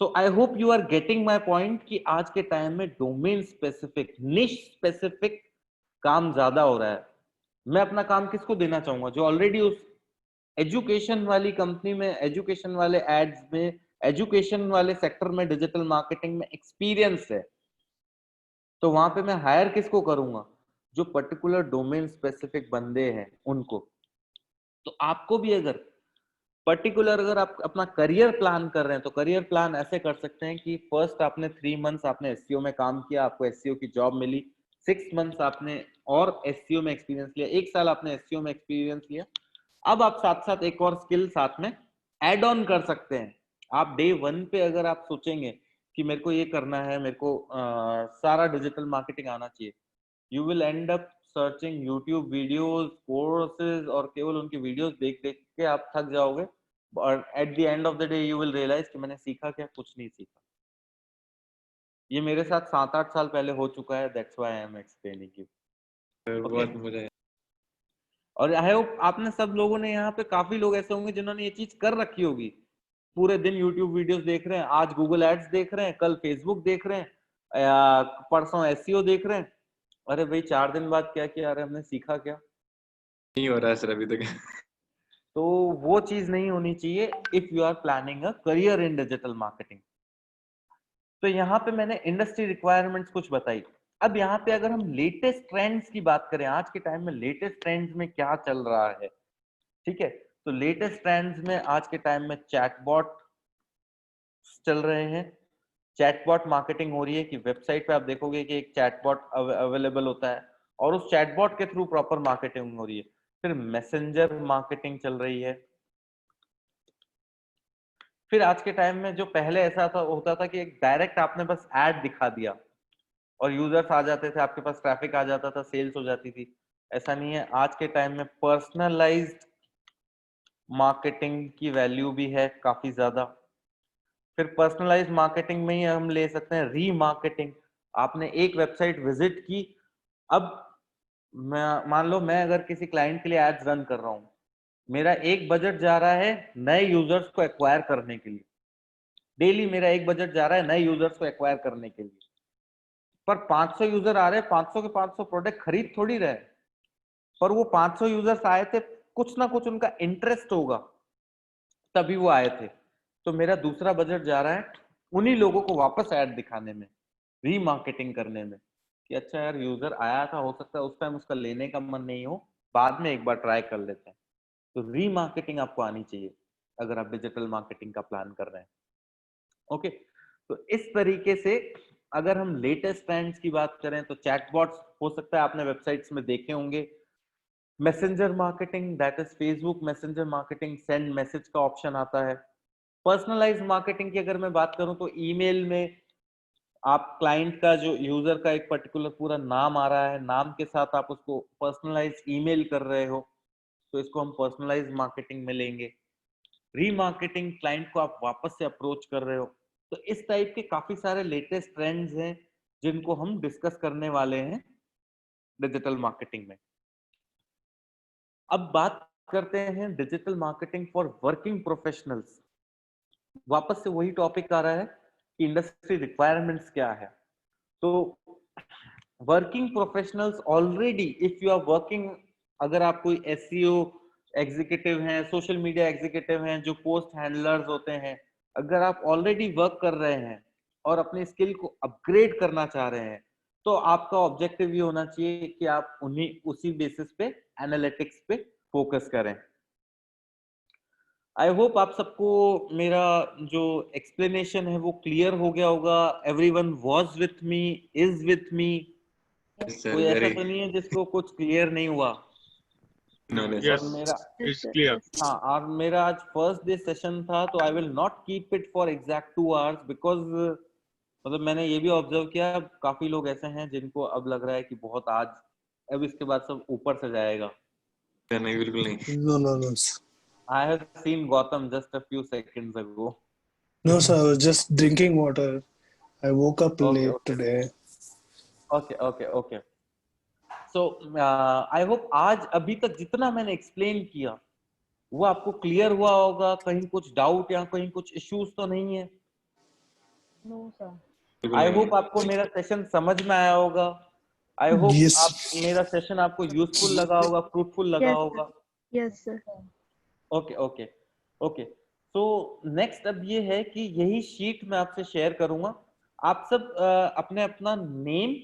So I hope you are getting my point कि आज के टाइम में डोमेन स्पेसिफिक, निश स्पेसिफिक काम ज्यादा हो रहा है। मैं अपना काम किसको देना चाहूंगा, जो ऑलरेडी उस एजुकेशन वाली कंपनी में, एजुकेशन वाले एड्स में, एजुकेशन वाले सेक्टर में डिजिटल मार्केटिंग में एक्सपीरियंस है। तो वहां पे मैं हायर किसको करूंगा, जो पर्टिकुलर डोमेन स्पेसिफिक बंदे हैं उनको। तो आपको भी अगर पर्टिकुलर, अगर आप अपना करियर प्लान कर रहे हैं, तो करियर प्लान ऐसे कर सकते हैं कि फर्स्ट आपने 3 मंथ्स आपने एसईओ में काम किया, आपको एसईओ की जॉब मिली, 6 मंथ्स आपने और एसईओ में एक्सपीरियंस लिया, 1 साल आपने एसईओ में एक्सपीरियंस लिया। अब आप साथ साथ एक और स्किल साथ में ऐड ऑन कर सकते हैं। आप डे 1 पे अगर आप सोचेंगे कि मेरे को ये करना है, मेरे को सारा डिजिटल मार्केटिंग आना चाहिए, you will and up searching YouTube videos, courses, और केवल उनकी वीडियोस देख देख के आप थक जाओगे। और at the end of the day you will realise कि मैंने सीखा क्या, कुछ नहीं सीखा। ये मेरे साथ 7-8 साल पहले हो चुका है, that's why I am explaining you. बहुत मजा है। और आई होप आपने सब लोगों ने, यहाँ पे काफी लोग ऐसे होंगे जिन्होंने ये चीज कर रखी होगी, पूरे दिन यूट्यूब वीडियोस देख रहे हैं, आज गूगल एड्स देख रहे हैं, कल फेसबुक देख रहे हैं, परसों एसईओ देख रहे हैं। अरे भाई 4 दिन बाद क्या किया, अरे हमने सीखा क्या? नहीं हो रहा है सर अभी तक। तो वो चीज नहीं होनी चाहिए if you are planning a career in digital marketing. तो यहाँ पे मैंने इंडस्ट्री रिक्वायरमेंट्स कुछ बताई। अब यहाँ पे अगर हम लेटेस्ट ट्रेंड्स की बात करें, आज के टाइम में लेटेस्ट ट्रेंड्स में क्या चल रहा है, ठीक है, तो लेटेस्ट ट्रेंड्स में आज के टाइम में चैटबॉट चल रहे हैं। चैटबॉट मार्केटिंग हो रही है कि वेबसाइट पे आप देखोगे कि एक चैटबॉट अवेलेबल होता है और उस चैटबॉट के थ्रू प्रॉपर मार्केटिंग हो रही है। फिर मैसेंजर मार्केटिंग चल रही है। फिर आज के टाइम में जो पहले ऐसा था होता था कि एक डायरेक्ट आपने बस ऐड दिखा दिया और यूजर्स आ जाते थे, आपके पास ट्रैफिक आ जाता था, सेल्स हो जाती थी। ऐसा नहीं है, आज के टाइम में पर्सनलाइज्ड मार्केटिंग की वैल्यू भी है काफी ज्यादा। फिर पर्सनलाइज्ड मार्केटिंग में ही हम ले सकते हैं रीमार्केटिंग। आपने एक वेबसाइट विजिट की, अब मैं मान लो मैं अगर किसी क्लाइंट के लिए एड्स रन कर रहा हूँ, मेरा एक बजट जा रहा है नए यूजर्स को एक्वायर करने के लिए, डेली मेरा एक बजट जा रहा है नए यूजर्स को एक्वायर करने के लिए। पर 500 यूजर आ रहे हैं, 500 के 500 प्रोडक्ट खरीद थोड़ी रहे, पर वो 500 यूजर्स आए थे, कुछ ना कुछ उनका इंटरेस्ट होगा तभी वो आए थे। तो मेरा दूसरा बजट जा रहा है उन्हीं लोगों को वापस ऐड दिखाने में, रीमार्केटिंग करने में, कि अच्छा यार यूजर आया था, हो सकता है उस टाइम उसका लेने का मन नहीं हो, बाद में एक बार ट्राई कर लेते हैं। तो रीमार्केटिंग आपको आनी चाहिए अगर आप डिजिटल मार्केटिंग का प्लान कर रहे हैं। ओके, तो इस तरीके से अगर हम लेटेस्ट ट्रेंड्स की बात करें तो चैटबॉट्स, हो सकता है आपने वेबसाइट्स में देखे होंगे। Messenger marketing, that is Facebook messenger marketing, send message का ऑप्शन आता है। पर्सनलाइज मार्केटिंग की अगर मैं बात करूं तो ईमेल में आप क्लाइंट का जो यूजर का एक पर्टिकुलर पूरा नाम आ रहा है, नाम के साथ आप उसको पर्सनलाइज ईमेल कर रहे हो, तो इसको हम पर्सनलाइज मार्केटिंग में लेंगे। रीमार्केटिंग, क्लाइंट को आप वापस से अप्रोच कर रहे हो। तो इस टाइप के काफी सारे लेटेस्ट ट्रेंड्स हैं जिनको हम डिस्कस करने वाले हैं डिजिटल मार्केटिंग में। अब बात करते हैं digital marketing for working professionals. वापस से वही टॉपिक आ रहा है कि इंडस्ट्री रिक्वायरमेंट्स क्या है। तो working professionals already, if you are working, अगर आप कोई एसईओ एग्जीक्यूटिव हैं, सोशल मीडिया एग्जीक्यूटिव हैं, जो पोस्ट हैंडलर्स होते हैं, अगर आप ऑलरेडी वर्क कर रहे हैं और अपनी स्किल को अपग्रेड करना चाह रहे हैं, तो आपका ऑब्जेक्टिव ये होना चाहिए कि आप उसी बेसिस पे एनालिटिक्स पे फोकस करें। आई होप आप सबको मेरा जो एक्सप्लेनेशन है वो क्लियर हो गया होगा। Everyone was with me, is with me. कोई ऐसा तो नहीं है जिसको कुछ क्लियर नहीं हुआ? Yes, it's clear. हाँ, और मेरा आज फर्स्ट डे सेशन था, तो I will not keep it for exact 2 hours, because मतलब मैंने ये भी ऑब्जर्व किया काफी लोग ऐसे हैं जिनको अब लग रहा है कि बहुत आज, अब इसके बाद सब ऊपर से जाएगा। नहीं, बिल्कुल नहीं। No. I have seen Gautam just a few seconds ago. No, sir. I was just drinking water. I woke up late today. Okay. So I hope आज अभी तक जितना मैंने एक्सप्लेन किया वो आपको क्लियर हुआ होगा। कहीं कुछ डाउट या कहीं कुछ इश्यूज तो नहीं है? No sir. आई होप आपको मेरा सेशन समझ में आया होगा। आई होप Yes. आप मेरा सेशन आपको यूजफुल लगा होगा, फ्रूटफुल लगा होगा। Yes sir. ओके। तो नेक्स्ट अब ये है कि यही शीट मैं आपसे शेयर करूंगा। आप सब अपने अपना name,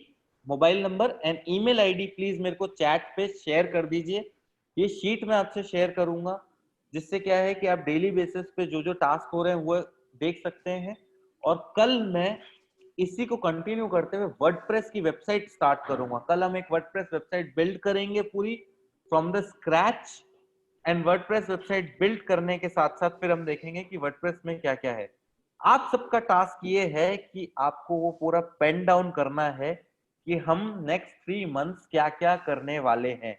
mobile number and email ID please मेरे को चैट पे शेयर कर दीजिए। ये शीट मैं आपसे शेयर करूंगा, जिससे क्या है कि आप डेली बेसिस पे जो जो टास्क हो रहे हैं वो देख सकते हैं। और कल मैं इसी को कंटिन्यू करते हुए वर्डप्रेस की वेबसाइट स्टार्ट करूंगा। कल हम एक वर्डप्रेस वेबसाइट बिल्ड करेंगे पूरी from the scratch. And WordPress website build करने के साथ साथ फिर हम देखेंगे कि वर्डप्रेस में क्या क्या है। आप सबका टास्क ये है कि आपको वो पूरा पेन डाउन करना है कि हम नेक्स्ट 3 months क्या क्या करने वाले हैं।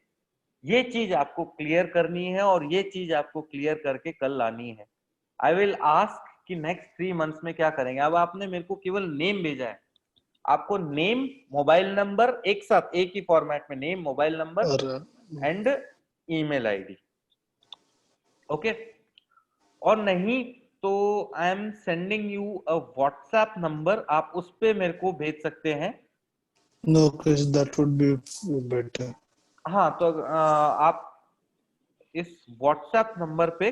ये चीज आपको क्लियर करनी है और ये चीज आपको क्लियर करके कल लानी है। आई विल आस्क कि नेक्स्ट 3 months में क्या करेंगे। अब आपने मेरे को केवल नेम भेजा है, आपको नेम, मोबाइल नंबर एक साथ एक ही फॉर्मेट में, name, mobile number and email ID. Okay, और नहीं तो I am sending you a WhatsApp number, आप उस पे मेरे को भेज सकते हैं। No, Chris, that would be better. हाँ, तो आप इस व्हाट्सएप नंबर पे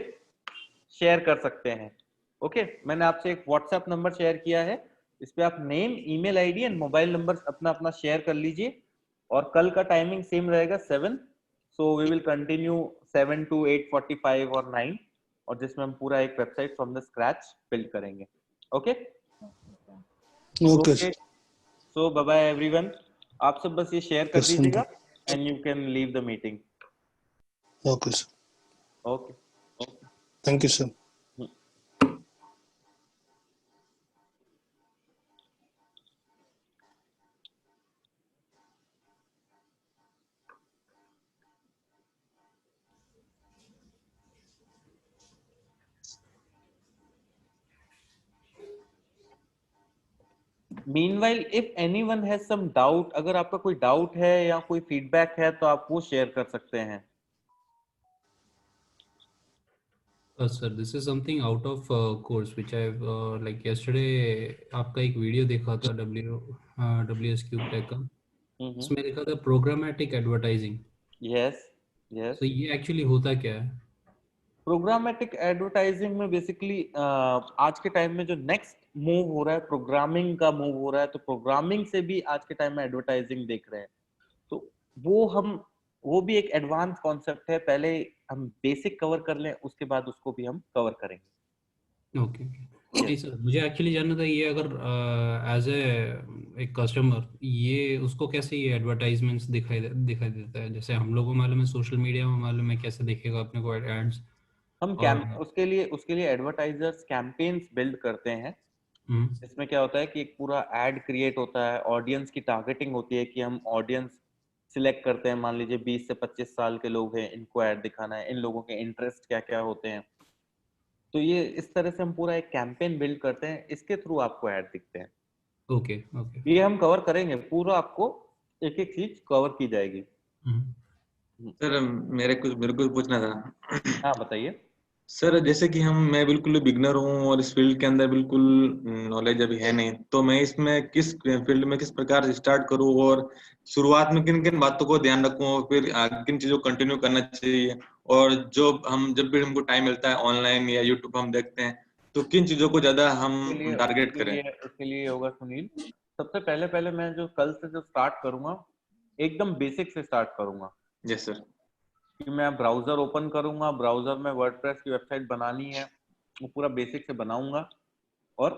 शेयर कर सकते हैं। ओके, मैंने आपसे एक व्हाट्सएप नंबर शेयर किया है, इस पे आप name, email ID and mobile number अपना शेयर कर लीजिए। और कल का टाइमिंग सेम रहेगा 7, so we will continue 7 to 8:45 और 9, और जिसमें हम पूरा एक website from the scratch build करेंगे। ओके, सो बाय बाय एवरीवन। आप सब बस ये शेयर कर दीजिएगा and you can leave the meeting. Okay, sir. Okay, Thank you, sir. Meanwhile, if anyone has some doubt, अगर आपका कोई डाउट है या कोई फीडबैक है तो आप वो शेयर कर सकते हैं। Sir, this is something out of course which I've like yesterday आपका एक वीडियो देखा था WSQ Tech का, उसमें लिखा था programmatic advertising। Yes. So ये actually होता क्या है? प्रोग्रामेटिक एडवर्टाइजिंग में बेसिकली आज के टाइम में जो नेक्स्ट मूव हो रहा है, प्रोग्रामिंग का मूव हो रहा है, तो प्रोग्रामिंग से भी आज के टाइम में एडवर्टाइजिंग देख रहे हैं। तो वो भी एक एडवांस कॉन्सेप्ट है। पहले हम बेसिक कवर कर लें, उसके बाद उसको भी हम कवर करेंगे। ओके नहीं सर, मुझे एक्चुअली जानना था ये अगर एज एक कस्टमर ये उसको कैसे ये एडवर्टाइजमेंट्स दिखाई देता है, जैसे हम लोगों को मालूम है सोशल मीडिया में, मालूम है कैसे देखेगा अपने को एड्स। हम उसके लिए एडवर्टाइजर्स कैंपेन्स बिल्ड करते हैं। इसमें क्या होता है कि एक पूरा एड क्रिएट होता है, ऑडियंस की टारगेटिंग होती है कि हम ऑडियंस सिलेक्ट करते हैं। मान लीजिए 20 से 25 साल के लोग हैं, इनको ऐड दिखाना है, इन लोगों के इंटरेस्ट क्या क्या होते हैं। तो ये इस तरह से हम पूरा एक कैंपेन बिल्ड करते हैं, इसके थ्रू आपको ऐड दिखते हैं। ओके ओके, ये हम कवर करेंगे, पूरा आपको एक एक चीज कवर की जाएगी। सर मेरे को पूछना था। हाँ बताइए सर, जैसे कि मैं बिल्कुल बिगनर हूँ और इस फील्ड के अंदर बिल्कुल नॉलेज अभी है नहीं, तो मैं इसमें किस फील्ड में किस प्रकार से स्टार्ट करूँ और शुरुआत में किन किन बातों को ध्यान रखूँ और फिर किन चीजों को कंटिन्यू करना चाहिए, और जब भी हमको टाइम मिलता है ऑनलाइन या यूट्यूब हम देखते हैं, तो किन चीजों को ज्यादा हम टारगेट करें? उसके लिए होगा सुनील, सबसे पहले मैं जो कल से जो स्टार्ट करूंगा, एकदम बेसिक से स्टार्ट करूंगा। Yes sir. कि मैं ब्राउजर ओपन करूंगा, ब्राउजर में वर्डप्रेस की वेबसाइट बनानी है, वो पूरा बेसिक से बनाऊंगा। और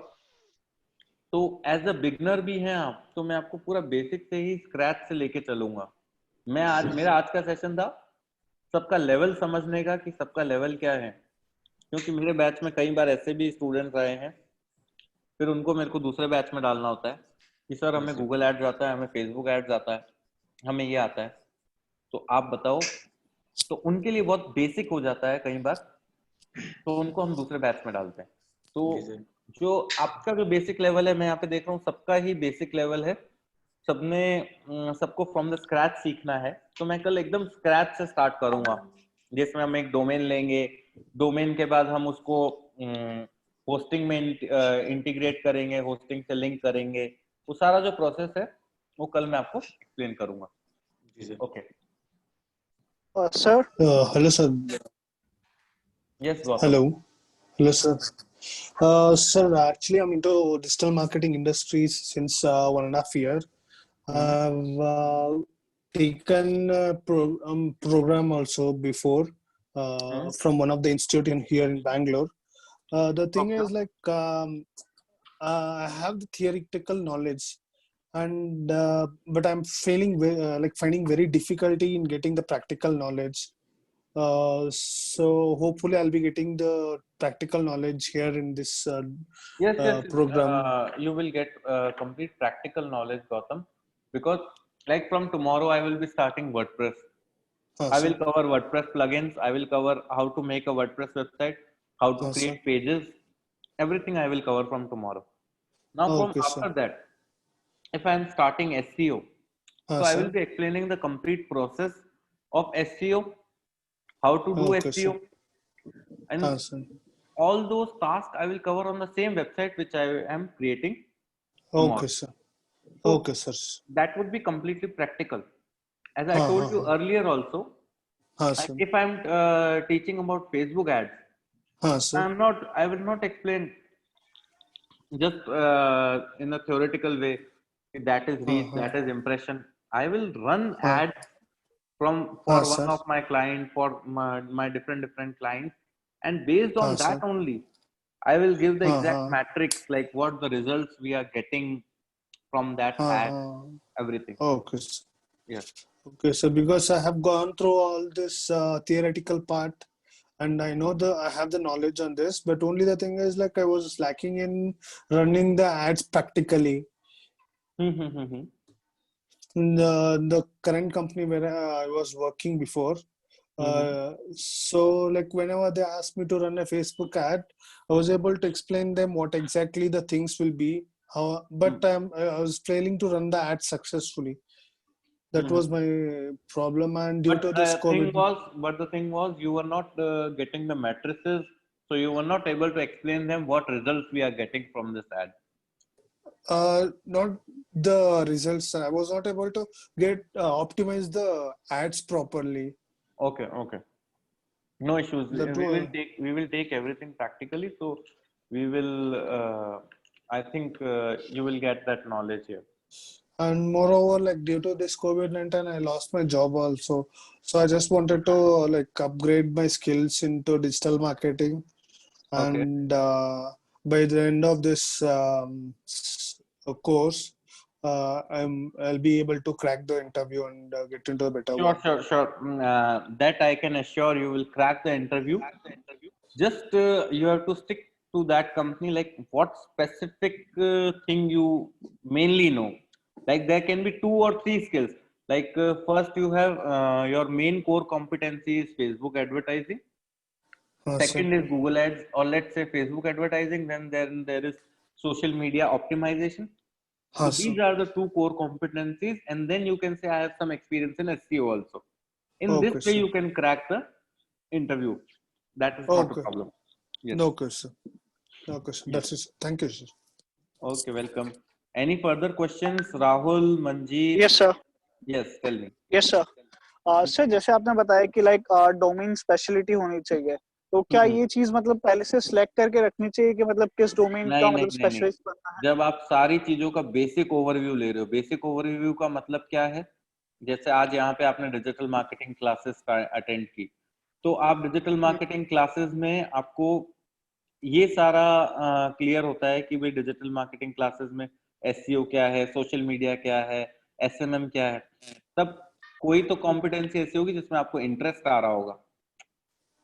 तो एज अ बिगनर भी हैं आप, तो मैं आपको पूरा बेसिक से ही स्क्रैच से लेके चलूंगा। मेरा आज का सेशन था सबका लेवल समझने का, कि सबका लेवल क्या है, क्योंकि मेरे बैच में कई बार ऐसे भी स्टूडेंट्स आए हैं, फिर उनको मेरे को दूसरे बैच में डालना होता है कि सर हमें गूगल एड्स आता है, हमें फेसबुक एड्स आता है, हमें ये आता है, तो आप बताओ। तो उनके लिए बहुत बेसिक हो जाता है कई बार, तो उनको हम दूसरे बैच में डालते हैं। तो जो आपका जो बेसिक लेवल है, मैं यहाँ पे देख रहा हूँ सबका ही बेसिक लेवल है, सबको फ्रॉम द स्क्रैच सीखना है। तो मैं कल एकदम स्क्रैच से स्टार्ट करूंगा, जिसमें हम एक डोमेन लेंगे, डोमेन के बाद हम उसको होस्टिंग में इंटीग्रेट करेंगे, होस्टिंग से लिंक करेंगे। वो सारा जो प्रोसेस है वो कल मैं आपको एक्सप्लेन करूंगा। Okay sir. Hello, sir. Yes, Gautam. Hello, sir. Sir, actually, I'm into digital marketing industry since 1.5 years. I've taken a program also before from one of the institute here in Bangalore. The thing is like I have the theoretical knowledge, and but I'm finding very difficulty in getting the practical knowledge. So hopefully I'll be getting the practical knowledge here in this program. You will get complete practical knowledge, Gautam, because like from tomorrow I will be starting WordPress. I will cover WordPress plugins. I will cover how to make a WordPress website, how to create pages. Everything I will cover from tomorrow. Now after that, if I am starting SEO, so I will be explaining the complete process of SEO, how to do SEO, and all those tasks I will cover on the same website which I am creating tomorrow. Okay, sir. So okay, sir. That would be completely practical. As I told you earlier also, if I'm teaching about Facebook ads, I will not explain just in a theoretical way. That is reach, that is impression. I will run ads for one of my clients, for my different clients, and based on that only, I will give the exact metrics, like what the results we are getting from that ad, everything. Okay. Yes. Okay, so because I have gone through all this theoretical part, and I know I have the knowledge on this, but only the thing is like I was lacking in running the ads practically. In the current company where I was working before, so like whenever they asked me to run a Facebook ad, I was able to explain them what exactly the things will be, but I was failing to run the ad successfully. That was my problem, and due to this COVID. The thing was, you were not getting the matrices, so you were not able to explain them what results we are getting from this ad. Not the results. I was not able to get optimize the ads properly. Okay. No issues. That We will take everything practically. So we will. I think you will get that knowledge here. And moreover, like due to this COVID-19, I lost my job also. So I just wanted to like upgrade my skills into digital marketing. Okay. And by the end of this course, I'll be able to crack the interview and get into a better one. Sure. That I can assure you will crack the interview. Just you have to stick to that company. Like what specific thing you mainly know. Like there can be 2 or 3 skills. Like first you have your main core competency is Facebook advertising. Second is Google Ads, or let's say Facebook advertising. Then there is social media optimization. So these are the 2 core competencies, and then you can say I have some experience in SEO also. In this way, you can crack the interview. That is not a problem. Yes. Okay, sir. Okay, sir. That's it. Thank you, sir. Okay, welcome. Any further questions, Rahul, Manjeet? Yes, sir. Yes, tell me. Yes, sir. Sir जैसे आपने बताया कि like domain speciality होनी चाहिए, तो क्या ये चीज मतलब पहले से सिलेक्ट करके रखनी चाहिए कि मतलब किस डोमेन का मतलब स्पेशलिस्ट बनना है? जब आप सारी चीजों का बेसिक ओवरव्यू ले रहे हो, बेसिक ओवरव्यू का मतलब क्या है? जैसे आज यहाँ पे आपने डिजिटल मार्केटिंग क्लासेस अटेंड की, तो आप डिजिटल मार्केटिंग क्लासेस में आपको ये सारा क्लियर होता है कि भाई डिजिटल मार्केटिंग क्लासेस में एसईओ क्या है, सोशल मीडिया क्या है, एसएमएम क्या है, तब कोई तो कॉम्पिटेंसी ऐसी होगी जिसमें आपको इंटरेस्ट आ रहा होगा।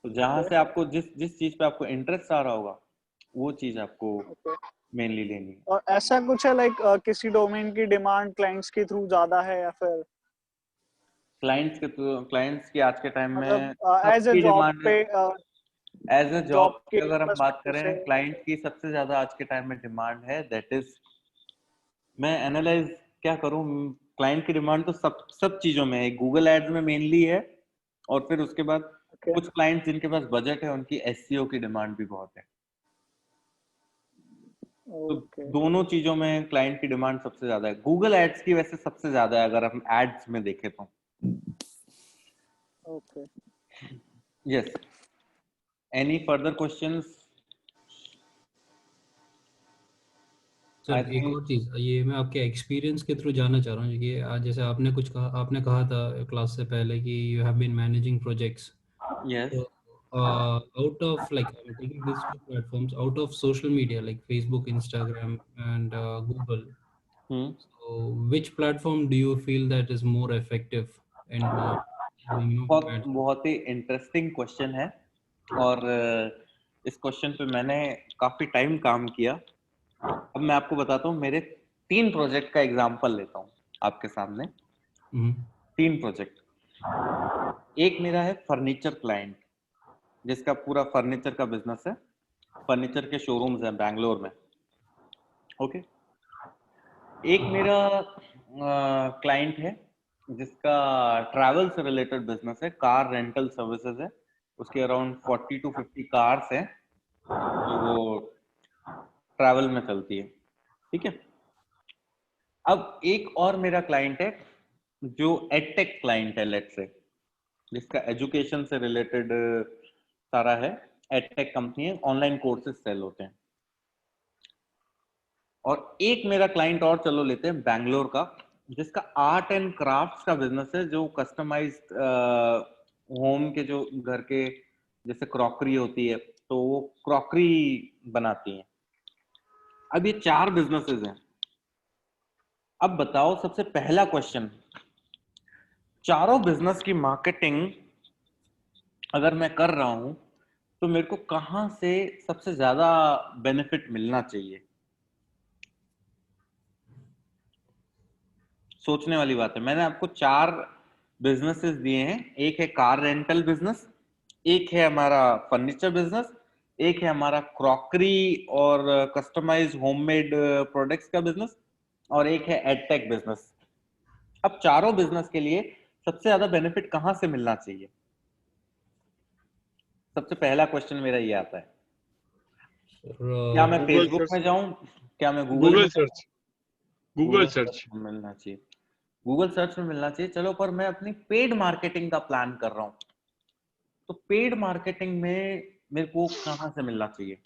तो जहां से आपको जिस चीज पे आपको इंटरेस्ट आ रहा होगा वो चीज आपको मेनली लेनी है। और ऐसा कुछ है लाइक किसी डोमेन की डिमांड क्लाइंट्स के थ्रू ज्यादा है या फिर क्लाइंट्स की आज के टाइम में एज अ जॉब पे एज अ जॉब की अगर हम बात करें, क्लाइंट की सबसे ज्यादा आज के टाइम में डिमांड है। दैट इज, मैं एनालाइज क्या करूं, क्लाइंट की डिमांड तो सब चीजों में है। गूगल एड्स में मेनली है, और फिर उसके बाद कुछ क्लाइंट जिनके पास बजट है उनकी एसईओ की डिमांड भी बहुत है। तो दोनों चीजों में क्लाइंट की डिमांड सबसे ज्यादा है। गूगल एड्स की वैसे सबसे ज्यादा है अगर हम एड्स में देखें तो। Okay, yes, any further questions? Sir एक और चीज, ये मैं आपके एक्सपीरियंस के थ्रू जानना चाह रहा हूँ कि आज जैसे आपने कहा था क्लास से पहले कि you have been managing projects. Yes. Out of like I'm taking these 2 platforms, out of social media like Facebook, Instagram and Google, so which platform do you feel that is more effective in बहुत ही interesting question है, और इस question पे मैंने काफी time काम किया। अब मैं आपको बताता हूँ, मेरे 3 प्रोजेक्ट का एग्जांपल लेता हूँ आपके सामने। 3 प्रोजेक्ट। एक मेरा है फर्नीचर क्लाइंट, जिसका पूरा फर्नीचर का बिजनेस है, फर्नीचर के शोरूम्स हैं बैंगलोर में। ओके। एक मेरा क्लाइंट है जिसका ट्रैवल से रिलेटेड बिजनेस है, कार रेंटल सर्विसेज है। उसके अराउंड 40 to 50 कार्स हैं जो वो ट्रैवल में चलती है। ठीक है। अब एक और मेरा क्लाइंट है जो एडटेक क्लाइंट है, लेट्स से, जिसका एजुकेशन से रिलेटेड सारा है। एडटेक कंपनी है, ऑनलाइन कोर्सेज सेल होते हैं। और एक मेरा क्लाइंट और चलो लेते हैं बैंगलोर का, जिसका आर्ट एंड क्राफ्ट्स का बिजनेस है, जो कस्टमाइज्ड होम के जो घर के जैसे क्रॉकरी होती है तो वो क्रॉकरी बनाती हैं। अब ये 4 बिजनेसेस हैं। अब बताओ, सबसे पहला क्वेश्चन, चारों बिजनेस की मार्केटिंग अगर मैं कर रहा हूं तो मेरे को कहां से सबसे ज्यादा बेनिफिट मिलना चाहिए? सोचने वाली बात है। मैंने आपको 4 बिजनेसेस दिए हैं। एक है कार रेंटल बिजनेस, एक है हमारा फर्नीचर बिजनेस, एक है हमारा क्रॉकरी और कस्टमाइज्ड होममेड प्रोडक्ट्स का बिजनेस, और एक है एडटेक बिजनेस। अब चारों बिजनेस के लिए सबसे ज्यादा बेनिफिट कहां से मिलना चाहिए? सबसे पहला क्वेश्चन मेरा ये आता है, क्या मैं फेसबुक में जाऊं, क्या मैं गूगल सर्च? गूगल सर्च मिलना चाहिए, गूगल सर्च में मिलना चाहिए। चलो, पर मैं अपनी पेड मार्केटिंग का प्लान कर रहा हूं, तो पेड मार्केटिंग में मेरे को कहाँ से मिलना चाहिए?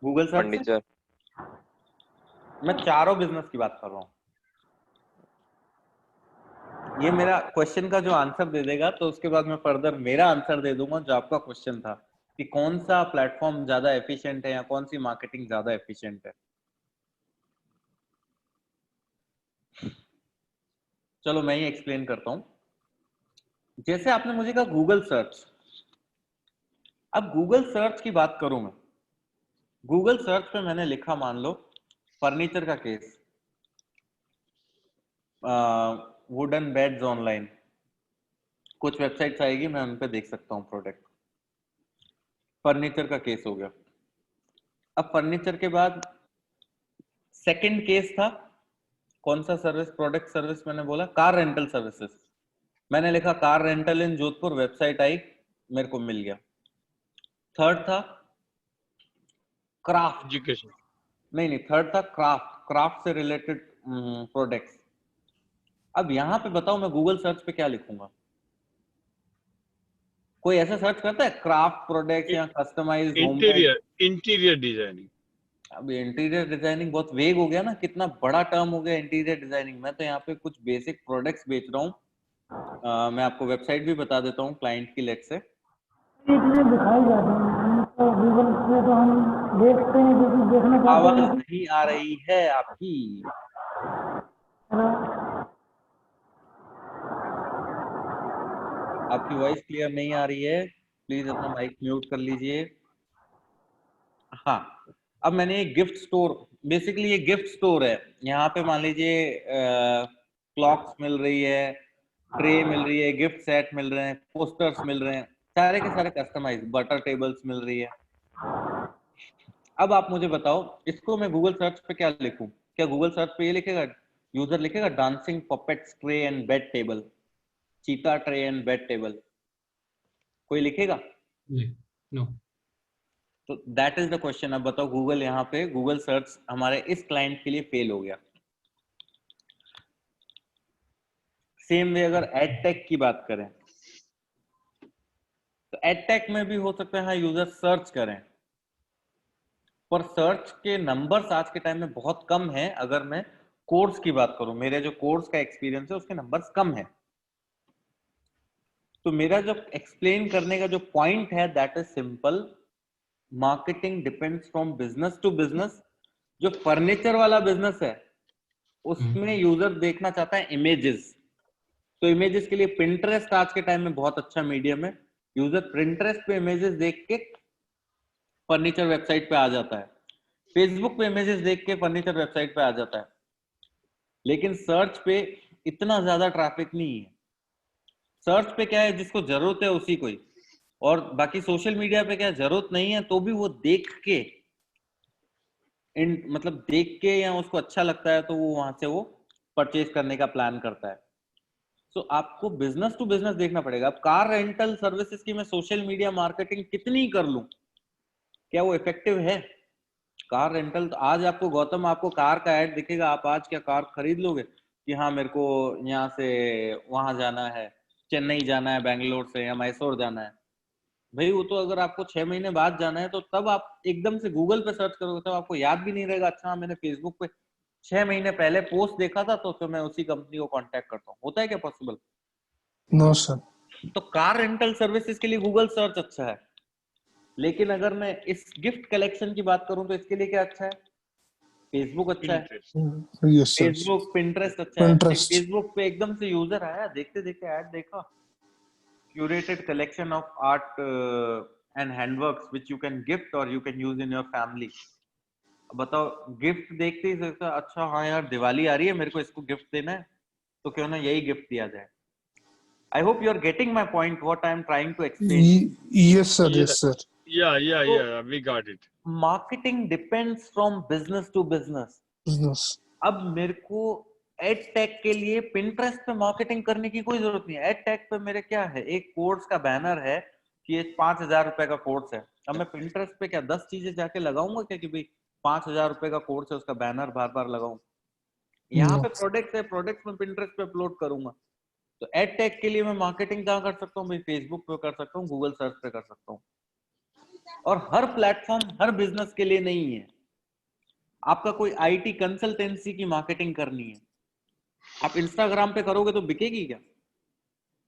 गूगल सर्च से? फर्नीचर। मैं चारों बिजनेस की बात कर रहा हूँ। ये मेरा क्वेश्चन का जो आंसर दे देगा तो उसके बाद मैं फर्दर मेरा आंसर दे दूंगा जो आपका क्वेश्चन था कि कौन सा प्लेटफॉर्म ज्यादा एफिशिएंट है या कौन सी मार्केटिंग ज्यादा एफिशिएंट है। चलो मैं ही एक्सप्लेन करता हूं। जैसे आपने मुझे कहा गूगल सर्च, अब गूगल सर्च की बात करूं मैं, गूगल सर्च पे मैंने लिखा मान लो फर्नीचर का केस, वुडन बेड्स ऑनलाइन, कुछ वेबसाइट्स आएगी मैं उन पे देख सकता हूँ प्रोडक्ट, फर्नीचर का केस हो गया। अब फर्नीचर के बाद सेकंड केस था कौन सा सर्विस, प्रोडक्ट सर्विस मैंने बोला कार रेंटल सर्विसेज, मैंने लिखा कार रेंटल इन जोधपुर, वेबसाइट आई मेरे को मिल गया। थर्ड था क्राफ्ट, एजुकेशन, नहीं थर्ड था क्राफ्ट, क्राफ्ट से रिलेटेड प्रोडक्ट्स। अब यहाँ पे बताओ मैं गूगल सर्च पे क्या लिखूंगा? कोई ऐसा सर्च करता है क्राफ्ट प्रोडक्ट्स या कस्टमाइज्ड होममेड? Interior designing. अब इंटीरियर डिजाइनिंग बहुत वेग हो गया ना, कितना बड़ा टर्म हो गया इंटीरियर डिजाइनिंग। मैं तो यहाँ पे कुछ बेसिक प्रोडक्ट्स बेच रहा हूँ। मैं आपको वेबसाइट भी बता देता हूँ क्लाइंट की, लेट से दिखाई जाती है तो गूगल पे तो हम देखते हैं जो कुछ देखना चाहते आवाज हैं। नहीं आ रही है आपकी, आपकी वॉइस क्लियर नहीं आ रही है, प्लीज अपना माइक म्यूट कर लीजिए। हाँ, अब मैंने एक गिफ्ट स्टोर, बेसिकली ये गिफ्ट स्टोर है। यहाँ पे मान लीजिए क्लॉक्स मिल रही है, ट्रे मिल रही है, गिफ्ट सेट मिल रहे हैं, पोस्टर्स मिल रहे हैं, सारे के सारे कस्टमाइज, बटर टेबल्स मिल रही है। अब आप मुझे बताओ इसको मैं गूगल सर्च पे क्या लिखूं? क्या गूगल सर्च पे ये लिखेगा, यूजर लिखेगा dancing puppets tray and bed table, चीता ट्रे एंड बेड टेबल, कोई लिखेगा? नो। तो दैट इज द क्वेश्चन। अब बताओ गूगल, यहाँ पे गूगल सर्च हमारे इस क्लाइंट के लिए फेल हो गया। सेम वे अगर एडटेक की बात करें तो एडटेक में भी हो सकता है हाँ यूजर सर्च करें, पर सर्च के नंबर्स आज के टाइम में बहुत कम है। अगर मैं कोर्स की बात करूं, मेरे जो कोर्स का एक्सपीरियंस है उसके नंबर्स कम है। तो मेरा जो एक्सप्लेन करने का जो पॉइंट है that is simple, marketing depends from business to business. जो फर्नीचर वाला बिजनेस है उसमें यूजर देखना चाहता है इमेजेस, तो इमेजेस के लिए पिंटरेस्ट आज के टाइम में बहुत अच्छा मीडियम है। यूजर पिंटरेस्ट पे इमेजेस देख के फर्नीचर वेबसाइट पे आ जाता है, फेसबुक पे इमेजेस देख के फर्नीचर वेबसाइट पे आ जाता है, लेकिन सर्च पे इतना ज्यादा ट्रैफिक नहीं है। सर्च पे क्या है, जिसको जरूरत है उसी को ही, और बाकी सोशल मीडिया पे क्या है, जरूरत नहीं है तो भी वो देख के मतलब देख के या उसको अच्छा लगता है तो वो वहां से वो परचेज करने का प्लान करता है। सो आपको बिजनेस टू बिजनेस देखना पड़ेगा। अब कार रेंटल सर्विसेज की मैं सोशल मीडिया मार्केटिंग कितनी कर लूं, क्या वो इफेक्टिव है? कार रेंटल तो आज आपको गौतम, आपको कार का ऐड दिखेगा, आप आज क्या कार खरीद लोगे कि हाँ मेरे को यहाँ से वहां जाना है, चेन्नई जाना है बेंगलोर से, या मैसूर जाना है? भाई वो तो अगर आपको 6 महीने बाद जाना है तो तब आप एकदम से गूगल पे सर्च करोगे तब आपको याद भी नहीं रहेगा, अच्छा मैंने फेसबुक पे 6 महीने पहले पोस्ट देखा था तो फिर मैं उसी कंपनी को कांटेक्ट करता हूँ। होता है क्या पॉसिबल? No sir. तो कार रेंटल सर्विसेज के लिए गूगल सर्च अच्छा है, लेकिन अगर मैं इस गिफ्ट कलेक्शन की बात करूं तो इसके लिए क्या अच्छा है? फेसबुक अच्छा है, यस सर। फेसबुक पिंटरेस्ट अच्छा है। फेसबुक पे एकदम से यूजर आया, देखते देखते ऐड देखा, curated collection of art and handworks which you can gift or you can use in your family। बताओ गिफ्ट देखते ही सोचता अच्छा हाँ यार दिवाली आ रही है, मेरे को इसको गिफ्ट देना है, तो क्यों ना यही गिफ्ट दिया जाए। I hope you are getting my point, what I am trying to explain। Yes sir, yes sir। Yeah, we got it। Marketing depends from business to business। अब मेरे को एड टेक के लिए पिंटरेस्ट पे marketing करने की कोई जरूरत नहीं है। एड टेक पे मेरे क्या है, एक कोर्स का बैनर है कि ये 5,000 रुपए का कोर्स है। अब मैं पिंटरेस्ट पे क्या 10 चीजें जाके लगाऊंगा क्या कि भाई 5,000 रुपए का कोर्स है, उसका बैनर बार बार लगाऊं? यहाँ पे प्रोडक्ट है, प्रोडक्ट में पिंटरेस्ट पे अपलोड करूंगा। तो एड टेक के लिए मैं मार्केटिंग कहाँ कर सकता हूँ भाई? फेसबुक पे कर सकता हूँ, गूगल सर्च पे कर सकता हूँ। और हर प्लेटफॉर्म हर बिजनेस के लिए नहीं है। आपका कोई आईटी कंसल्टेंसी की मार्केटिंग करनी है, आप इंस्टाग्राम पे करोगे तो बिकेगी क्या?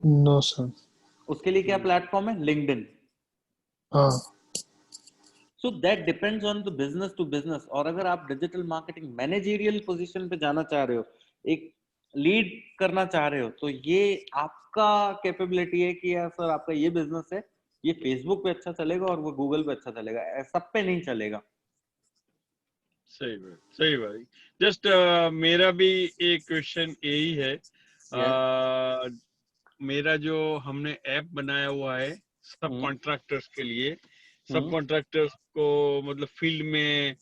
No sir. उसके लिए क्या प्लेटफॉर्म है? लिंक्डइन। हाँ। So that depends on the business to business. और अगर आप डिजिटल मार्केटिंग मैनेजरियल पोजीशन पे जाना चाह रहे हो, एक लीड करना चाह रहे हो, तो ये आपका कैपेबिलिटी है कि यार सर आपका ये बिजनेस है, ये फेसबुक पे अच्छा चलेगा और वो गूगल पे अच्छा चलेगा, सब पे नहीं चलेगा। सही बात, सही बात। जस्ट मेरा भी एक क्वेश्चन यही है। मेरा जो हमने ऐप बनाया हुआ है सब कॉन्ट्रैक्टर्स के लिए, सब कॉन्ट्रैक्टर्स को मतलब फील्ड में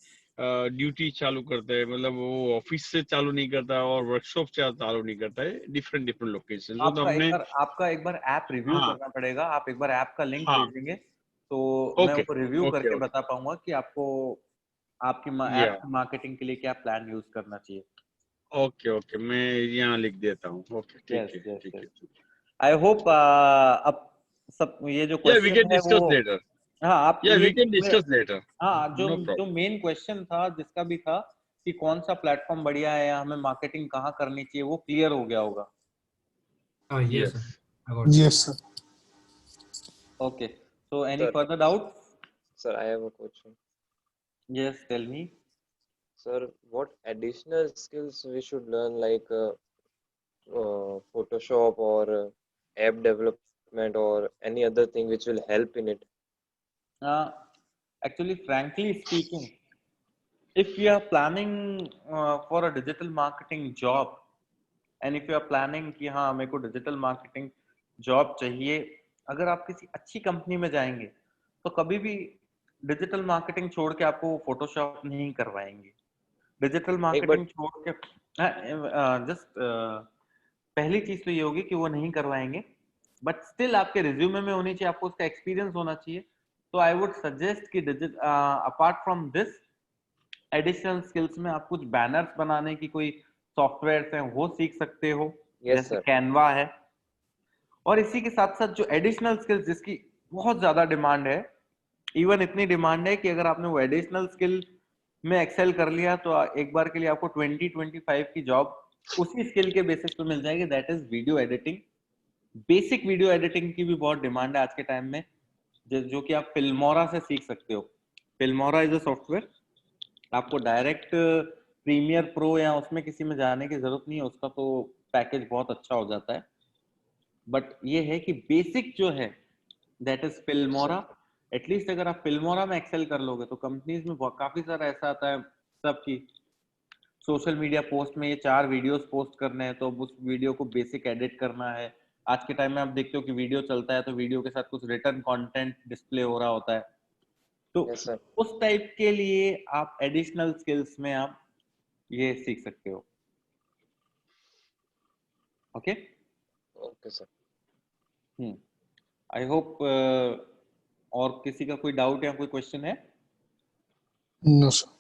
ड्यूटी चालू करता है, मतलब वो ऑफिस से चालू नहीं करता और वर्कशॉप से चालू नहीं करता है, डिफरेंट डिफरेंट लोकेशन। तो हमने आपका एक बार ऐप रिव्यू करना पड़ेगा। आप एक बार ऐप का लिंक भेजेंगे तो मैं वो रिव्यू करके बता पाऊंगा कि आपको आपकी ऐप की मार्केटिंग के लिए क्या प्लान यूज करना चाहिए। ओके ओके, मैं यहाँ लिख देता हूँ। ओके, ठीक है, ठीक है। आई होप अब सब ये जो क्वेश्चन है वो, हाँ आप वी कैन डिस्कस लेटर। हाँ जो मेन क्वेश्चन था जिसका भी था कि कौन सा प्लेटफॉर्म बढ़िया है या हमें मार्केटिंग कहाँ करनी चाहिए, वो क्लियर हो गया होगा। Yes, yes sir. Okay, so any further doubts? Sir, I have a question. Yes, tell me. Sir, what additional skills we should learn, like Photoshop or app development or any other thing which will help in it? Actually, frankly speaking, if you are planning for a digital marketing job and if you are planning कि हाँ मेरे को digital marketing job चाहिए, अगर आप किसी अच्छी company में जाएंगे तो कभी भी डिजिटल मार्केटिंग छोड़ के आपको फोटोशॉप नहीं करवाएंगे। डिजिटल मार्केटिंग छोड़ के जस्ट पहली चीज तो ये होगी कि वो नहीं करवाएंगे, बट स्टिल आपके रिज्यूमे में होनी चाहिए, आपको उसका एक्सपीरियंस होना चाहिए। तो आई वुड सजेस्ट कि apart from this additional skills में आप कुछ बैनर्स बनाने की कोई सॉफ्टवेयर हैं वो सीख सकते हो, जैसे कैनवा है। और इसी के साथ साथ जो एडिशनल स्किल्स जिसकी बहुत ज्यादा डिमांड है, इवन इतनी डिमांड है कि अगर आपने वो एडिशनल स्किल में एक्सेल कर लिया तो एक बार के लिए आपको 2025 की जॉब उसी स्किल के बेसिस पे मिल जाएगी, that is video editing. Basic video editing की भी बहुत डिमांड है आज के टाइम में, जो कि आप फिल्मोरा से सीख सकते हो। फिल्मोरा इज अ सॉफ्टवेयर, आपको डायरेक्ट प्रीमियर प्रो या उसमें किसी में जाने की जरूरत नहीं है, उसका तो पैकेज बहुत अच्छा हो जाता है। बट ये है कि बेसिक जो है दैट इज फिल्मोरा। एटलीस्ट अगर आप फिल्मोरा में एक्सेल कर लोगे तो कंपनीज में काफी सारा ऐसा आता है सब की सोशल मीडिया पोस्ट में ये 4 वीडियोस पोस्ट करने हैं, तो उस वीडियो को बेसिक एडिट करना है। आज के टाइम में आप देखते हो कि वीडियो चलता है तो वीडियो के साथ कुछ रिटर्न कंटेंट डिस्प्ले हो रहा होता है, तो उस टाइप के लिए आप एडिशनल स्किल्स में आप ये सीख सकते हो। Okay okay sir. I hope और किसी का कोई डाउट या कोई क्वेश्चन है? No sir.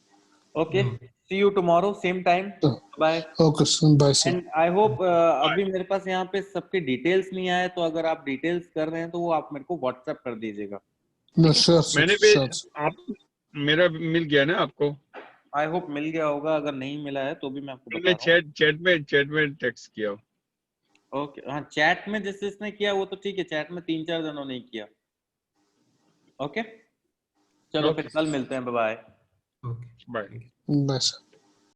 Okay, see you tomorrow same time, bye. Okay sir, bye sir. And I hope अभी मेरे पास यहाँ पे सबके डिटेल्स नहीं आए, तो अगर आप डिटेल्स कर रहे हैं तो वो आप मेरे को व्हाट्सएप कर दीजिएगा। नो श्योर मैंने भी आप मेरा मिल गया ना आपको? आई होप मिल गया होगा, अगर नहीं मिला है तो भी मैं आपको बता रहा हूं। चैट में टेक्स्ट किया। ओके, हाँ चैट में जिसने किया वो तो ठीक है, चैट में 3-4 जनों ने किया। ओके चलो फिर कल मिलते हैं, बाय बाय। Bye sir.